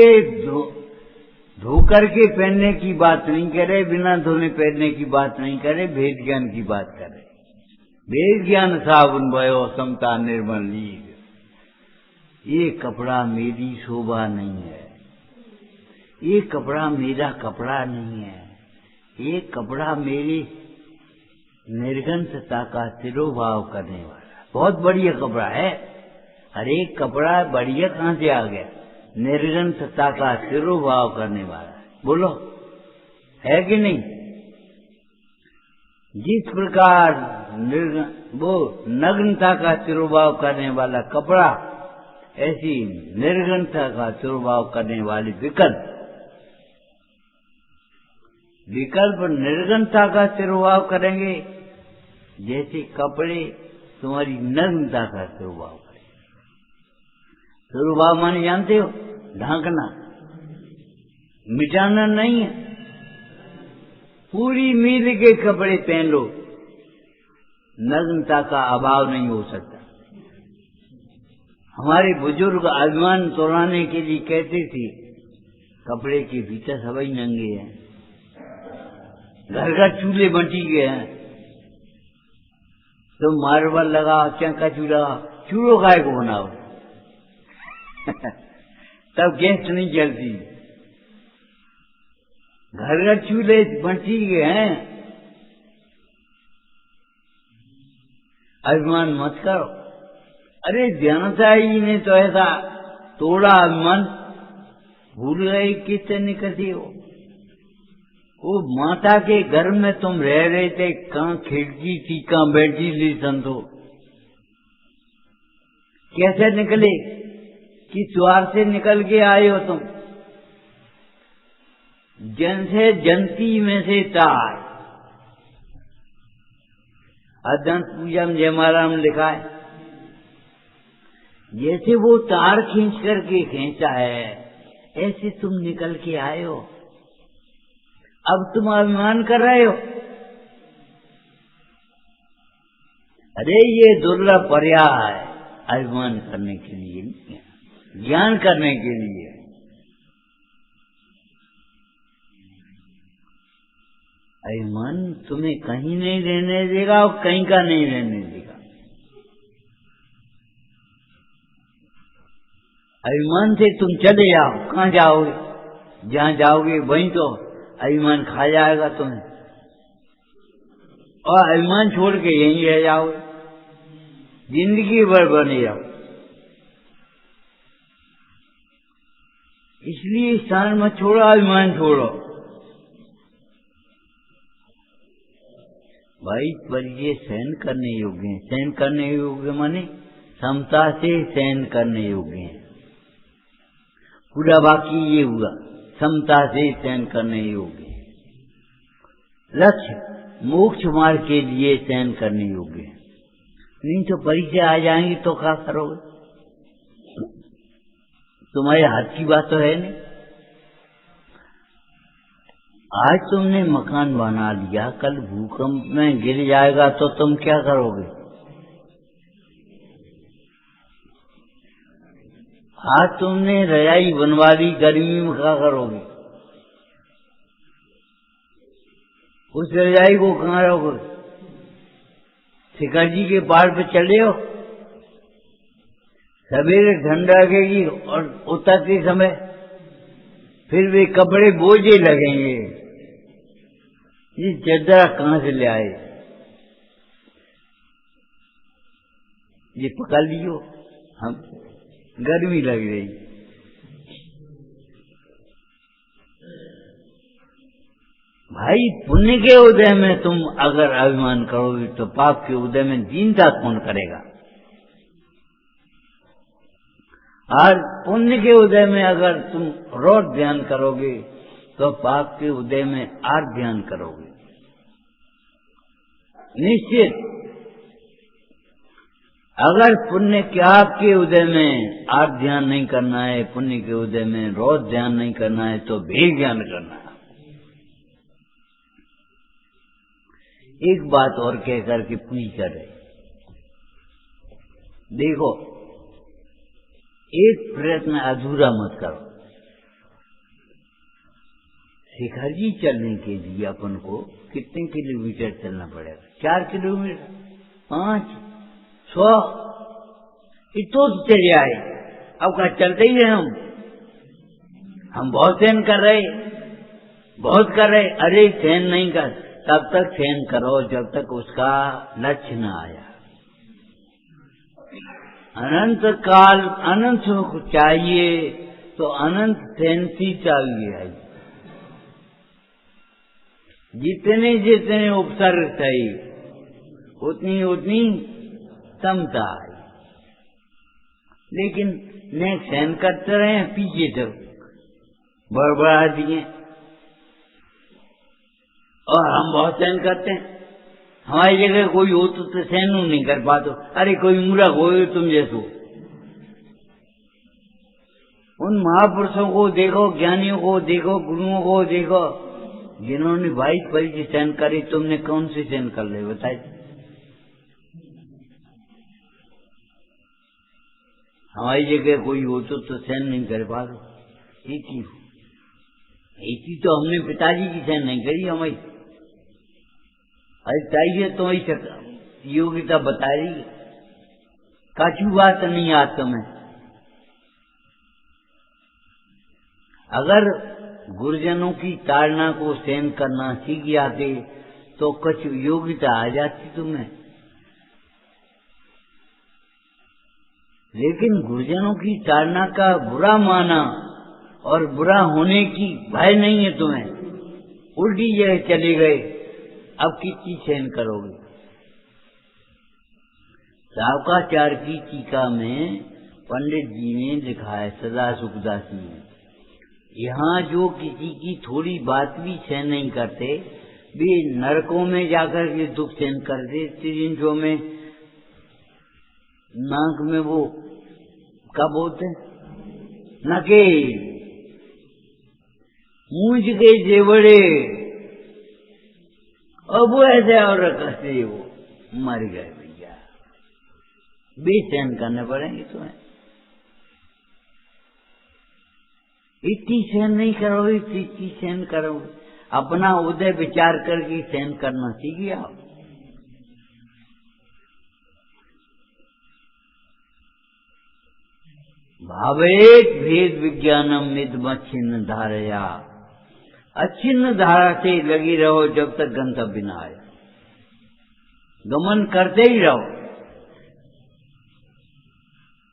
धोकर के पहनने की बात नहीं करे, बिना धोने पहनने की बात नहीं करे, भेद ज्ञान की बात करे। भेद ज्ञान साबुन भयो समता निर्मल लीग। ये कपड़ा मेरी शोभा नहीं है, ये कपड़ा मेरा कपड़ा नहीं है, ये कपड़ा मेरी निर्गंतता का तिरोभाव करने वाला बहुत बढ़िया कपड़ा है। अरे कपड़ा बढ़िया कहाँ से आ गया? निर्गंतता का तिरोभाव करने वाला है। बोलो है कि नहीं? जिस प्रकार वो नग्नता का तिरोभाव करने वाला कपड़ा, ऐसी निर्गंतता का तिरोभाव करने वाली विकल्प निर्गंतता का तिरोभाव करेंगे, जैसे कपड़े तुम्हारी नग्नता का तिरोभाव करेंगे। तिरोभाव माने जानते हो? ढांकना, मिटाना नहीं है। पूरी मील के कपड़े पहन लो, नग्नता का अभाव नहीं हो सकता। हमारे बुजुर्ग अभिमान तोड़ाने के लिए कहते थे, कपड़े के भीतर सभी नंगे हैं, घर घर चूल्हे बंटी गए हैं, तो मार्बल लगाओ, चंका चूल्हा, चूल्हो काय को बनाओ तब गैस नहीं जलती। घर घर चूल्हे बंटी गए हैं। अभिमान मत करो। अरे जनता ही ने तो ऐसा तोड़ा अभिमान, भूल गए किससे निकलती हो। वो माता के घर में तुम रह रहे थे, कहाँ खिड़की थी, कहाँ बैठी ली संतो, कैसे निकले? किस द्वार से निकल के आए हो तुम? जन से जनती में से तार। अदंत पूजा में जयमाला में लिखा है, जैसे वो तार खींच करके खींचा है, ऐसे तुम निकल के आए हो। अब तुम अभिमान कर रहे हो। अरे ये दुर्लभ पर्याय है, अभिमान करने के लिए नहीं है, ज्ञान करने के लिए। अभिमान तुम्हें कहीं नहीं रहने देगा और कहीं का नहीं रहने देगा। अभिमान से तुम चले जाओ, कहाँ जाओगे? जहाँ जाओगे वहीं तो अभिमान खा जाएगा तुम्हें, और अभिमान छोड़ के यहीं रह जाओगे, जिंदगी भर बने जाओ। इसलिए स्थान मत छोड़ो, अभिमान छोड़ो। भाई पर ये सहन करने योग्य है। सहन करने योग्य माने समता से सहन करने योग्य है। पूरा बाकी ये हुआ, समता से सहन करने योग्य है। लक्ष्य मोक्ष मार्ग के लिए सहन करने योग्य है। नहीं तो परिचय आ जाएंगी तो क्या करोगे? तुम्हारे हाथ की बात तो है नहीं। आज तुमने मकान बना लिया, कल भूकंप में गिर जाएगा तो तुम क्या करोगे? आज तुमने रजाई बनवा ली, गर्मी में क्या करोगे? उस रजाई को कहाँ रखोगे? शिखर जी के पहाड़ पे चले हो, सवेरे ठंड लगेगी और उतरते समय फिर वे कपड़े बोझे लगेंगे। ये चदरा कहाँ से ले आए? ये पकड़ लियो, हम गर्मी लग रही। भाई पुण्य के उदय में तुम अगर अभिमान करोगे तो पाप के उदय में दीनता कौन करेगा? और पुण्य के उदय में अगर तुम रोज ध्यान करोगे तो पाप के उदय में आर ध्यान करोगे निश्चित। अगर पुण्य के आपके उदय में आर ध्यान नहीं करना है, पुण्य के उदय में रोज ध्यान नहीं करना है, तो भी ज्ञान करना है। एक बात और कह करके पूरी कर रहे, देखो एक प्रयत्न अधूरा मत करो। शिखर जी चलने के लिए अपन को कितने किलोमीटर चलना पड़ेगा? 4 किलोमीटर, 5, 100, इतो तो चले आए। अब क्या चलते ही रहे हम? हम बहुत सहन कर रहे, बहुत कर रहे, अरे सहन नहीं कर, तब तक सहन करो जब तक उसका लक्ष्य न आया। अनंत काल अनंत सुख चाहिए तो अनंत सहनशील चाहिए। जितने जितने उपसर्ग चाहिए उतनी उतनी क्षमता आई, लेकिन न सहन करते रहे, पीछे तक बड़बड़ा दिए। और हम बहुत सहन करते हैं, हमारी जगह कोई हो तो सहन नहीं कर पाते। अरे कोई मूर्ख हो तुम जैसो। उन महापुरुषों को देखो, ज्ञानियों को देखो, गुरुओं को देखो, जिन्होंने 22 परीक्षा सहन करी, तुमने कौन सी सहन कर ले बताइए। हमारी जगह कोई हो तो सहन नहीं कर पाते। इसी तो हमने पिताजी की सहन नहीं करी हमारी। अरे चाहिए तो योग्यता बता रही है, काचू बात नहीं आता में। अगर गुरुजनों की ताड़ना को सहन करना सीख जाते तो कुछ योग्यता आ जाती तुम्हें। लेकिन गुरुजनों की ताड़ना का बुरा माना और बुरा होने की भय नहीं है तुम्हें, उल्टी जगह चले गए, अब कितनी सहन करोगे। सावकाचार की टीका में पंडित जी ने लिखा है, सदा सुखदासी ने, यहाँ जो किसी की थोड़ी बात भी सहन नहीं करते, वे नरकों में जाकर के दुख सहन करते। तिरिंजों में नाक में वो क्या बोलते, नकेल, मूंछ के जेवड़े, और वो ऐसे और रखते वो मर गए भैया। भी सहन करने पड़ेंगे तुम्हें। इतनी सहन नहीं करोगे, इतनी सहन करोगे। अपना उदय विचार करके सहन करना सीखिए आप। भावेत भेद विज्ञानम मिदमच्छिन्न धारया, अच्छिन्न धारा से लगी रहो जब तक गंतव्य न आए। गमन करते ही रहो,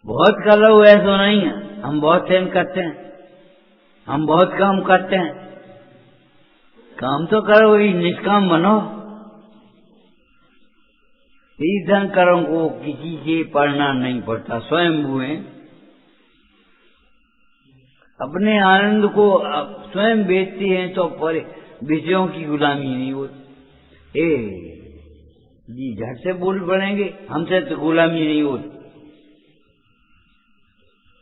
बहुत कर लो ऐसा नहीं है। हम बहुत सहन करते हैं, हम बहुत काम करते हैं, काम तो करो, ही निष्काम बनो। ईर्षण करो को किसी से पढ़ना नहीं पड़ता, स्वयं हुए अपने आनंद को स्वयं बेचते हैं तो पर विषयों की गुलामी नहीं होती। जी झट से बोल पड़ेंगे, हमसे तो गुलामी नहीं होती।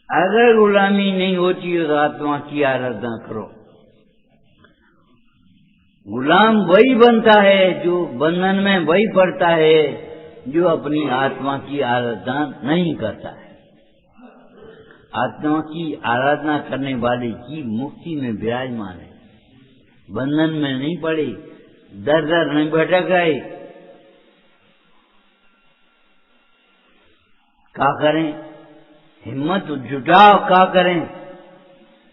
अगर गुलामी नहीं होती तो आत्मा की आराधना करो। गुलाम वही बनता है जो बंधन में वही पड़ता है जो अपनी आत्मा की आराधना नहीं करता है। आत्मा की आराधना करने वाले की मुक्ति में विराजमान है, बंधन में नहीं पड़े, दर दर नहीं भटक गए। क्या करें, हिम्मत जुटाओ, क्या करें,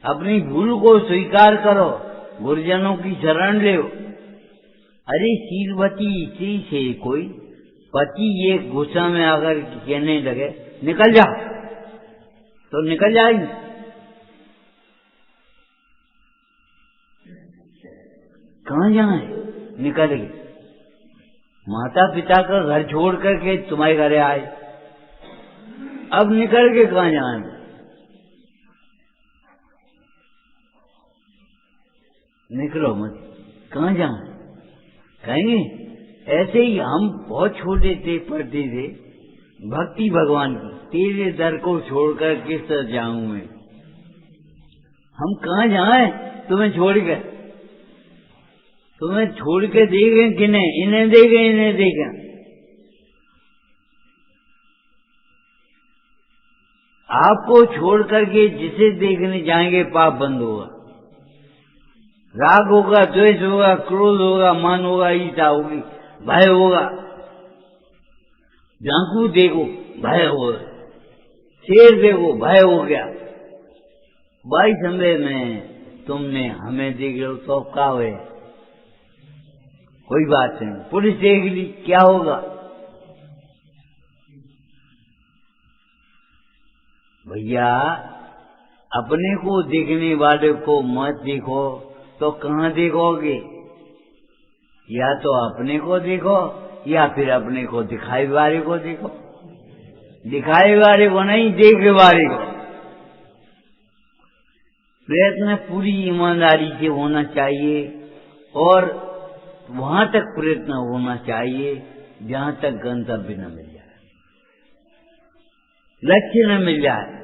अपनी भूल को स्वीकार करो, गुरुजनों की शरण ले। अरे शीलवती स्त्री से कोई पति ये गुस्सा में आकर कहने लगे निकल जा, तो निकल जाएगी। कहाँ जाए, निकल गई। माता पिता का घर छोड़ करके तुम्हारे घर आए, अब निकल के कहाँ जाए। निकलो मत, कहाँ जाए, कहेंगे। ऐसे ही हम बहुत छोटे थे, पढ़ते थे भक्ति भगवान की, तेरे दर को छोड़कर किस तरह जाऊं मैं। हम कहाँ जाए तुम्हें छोड़कर, तुम्हें छोड़ के देखें कि नहीं, इन्हें देखें, इन्हें देखें। आपको छोड़ करके जिसे देखने जाएंगे पाप बंद होगा, राग होगा, द्वेष होगा, क्रोध होगा, मान होगा, ईर्ष्या होगी, भय होगा। झांकू देखो भय होगा, शेर देखो भय हो गया। 22 समय में तुमने हमें देख लो तो क्या हुए, कोई बात नहीं, पुलिस देख ली क्या होगा। भैया अपने को देखने वाले को मत देखो तो कहाँ देखोगे, या तो अपने को देखो या फिर अपने को दिखाई वाले को देखो। दिखाई वाले को नहीं, देखने वाले को। प्रयत्न पूरी ईमानदारी से होना चाहिए और वहां तक प्रयत्न होना चाहिए जहां तक गंतव्य न मिल जाए, लक्ष्य न मिल जाए।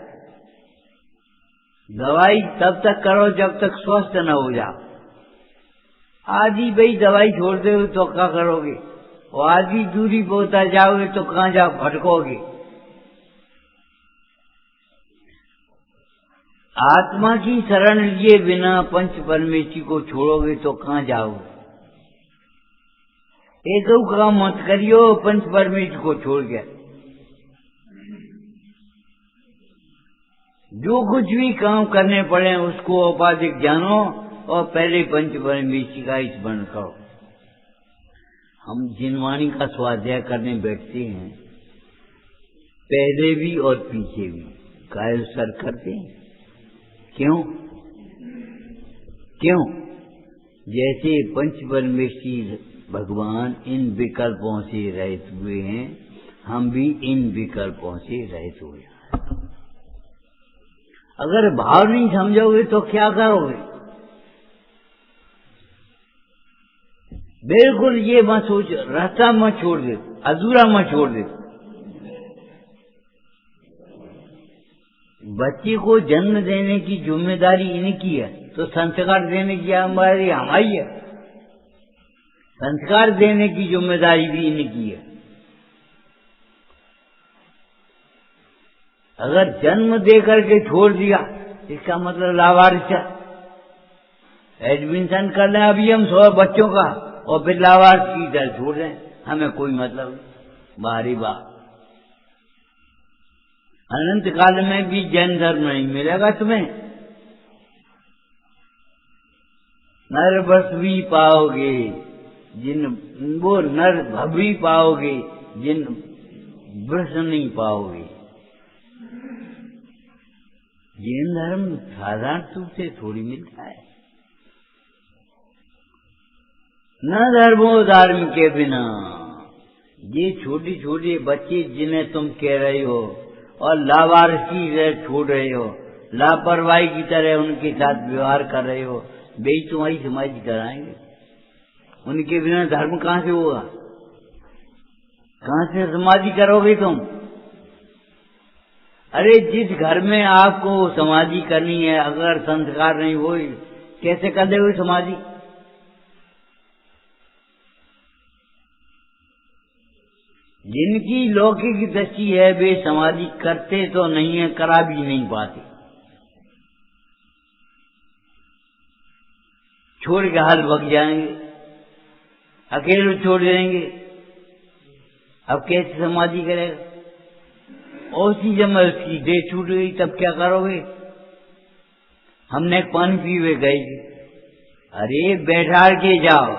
दवाई तब तक करो जब तक स्वस्थ न हो जाओ। आधी भाई दवाई छोड़ दो तो क्या करोगे, और आधी दूरी बोता जाओगे तो कहां जाओ, भटकोगे। आत्मा की शरण लिए बिना पंच परमेश्वरी को छोड़ोगे तो कहां जाओगे। एक काम मत करियो पंच परमेश्वर को छोड़ के। जो कुछ भी काम करने पड़े उसको औपाधिक जानो और पहले पंच परमेश्वर का स्मरण करो। हम जिन वाणी का स्वाध्याय करने बैठते हैं, पहले भी और पीछे भी कायल सर करते हैं। क्यों? जैसे पंच परमेश्वर भगवान इन विकल्पों से रहित हुए हैं, हम भी इन विकल्पों से रहित हुए हैं। अगर भाव नहीं समझोगे तो क्या करोगे। बिल्कुल ये मत सोच, रास्ता मत छोड़ दे, अधूरा मत छोड़ दे। बच्चे को जन्म देने की जिम्मेदारी इनकी है, तो संस्कार देने की जिम्मेदारी हमारी है। संस्कार देने की जिम्मेदारी भी इनकी है। अगर जन्म दे करके छोड़ दिया इसका मतलब लावारिस है। एडमिशन कर लें अभी हम 100 बच्चों का और फिर लावारिस की तरह छोड़ दें, हमें कोई मतलब नहीं। बाहरी बात, अनंत काल में भी जैन धर्म नहीं मिलेगा तुम्हें। नर बस भी पाओगे जिन, वो नर भवी पाओगे जिन वृष नहीं पाओगे। जैन धर्म साधारण रूप से थोड़ी मिलता है। न धर्मो धर्म के बिना, ये छोटे छोटे बच्चे जिन्हें तुम कह रहे हो और लावारिसी से छोड़ रहे हो, लापरवाही की तरह उनके साथ व्यवहार कर रहे हो, वे तुम्हारी समाधि कराएंगे। उनके बिना धर्म कहां से होगा, कहां से समाधि करोगे तुम। अरे जिस घर में आपको समाधि करनी है, अगर संस्कार नहीं हो कैसे कर दोगे समाधि। जिनकी लौकिक दृष्टि है वे समाधि करते तो नहीं है, करा भी नहीं पाते, छोड़ के हाल भग जाएंगे, अकेले छोड़ देंगे। अब कैसे समाधि करेगा। और सी जब उसकी देह छूट गई तब क्या करोगे। हमने पानी पीवे गए, अरे बैठा के जाओ।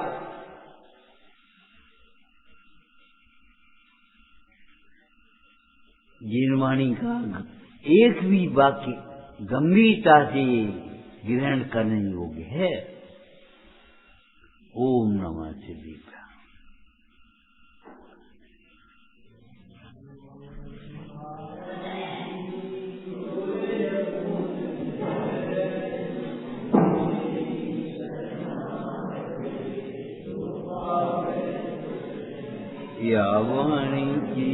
जिनवाणी का एक भी वाक्य गंभीरता से ग्रहण करने योग्य है। ओम नमः शिवाय। या वाणी की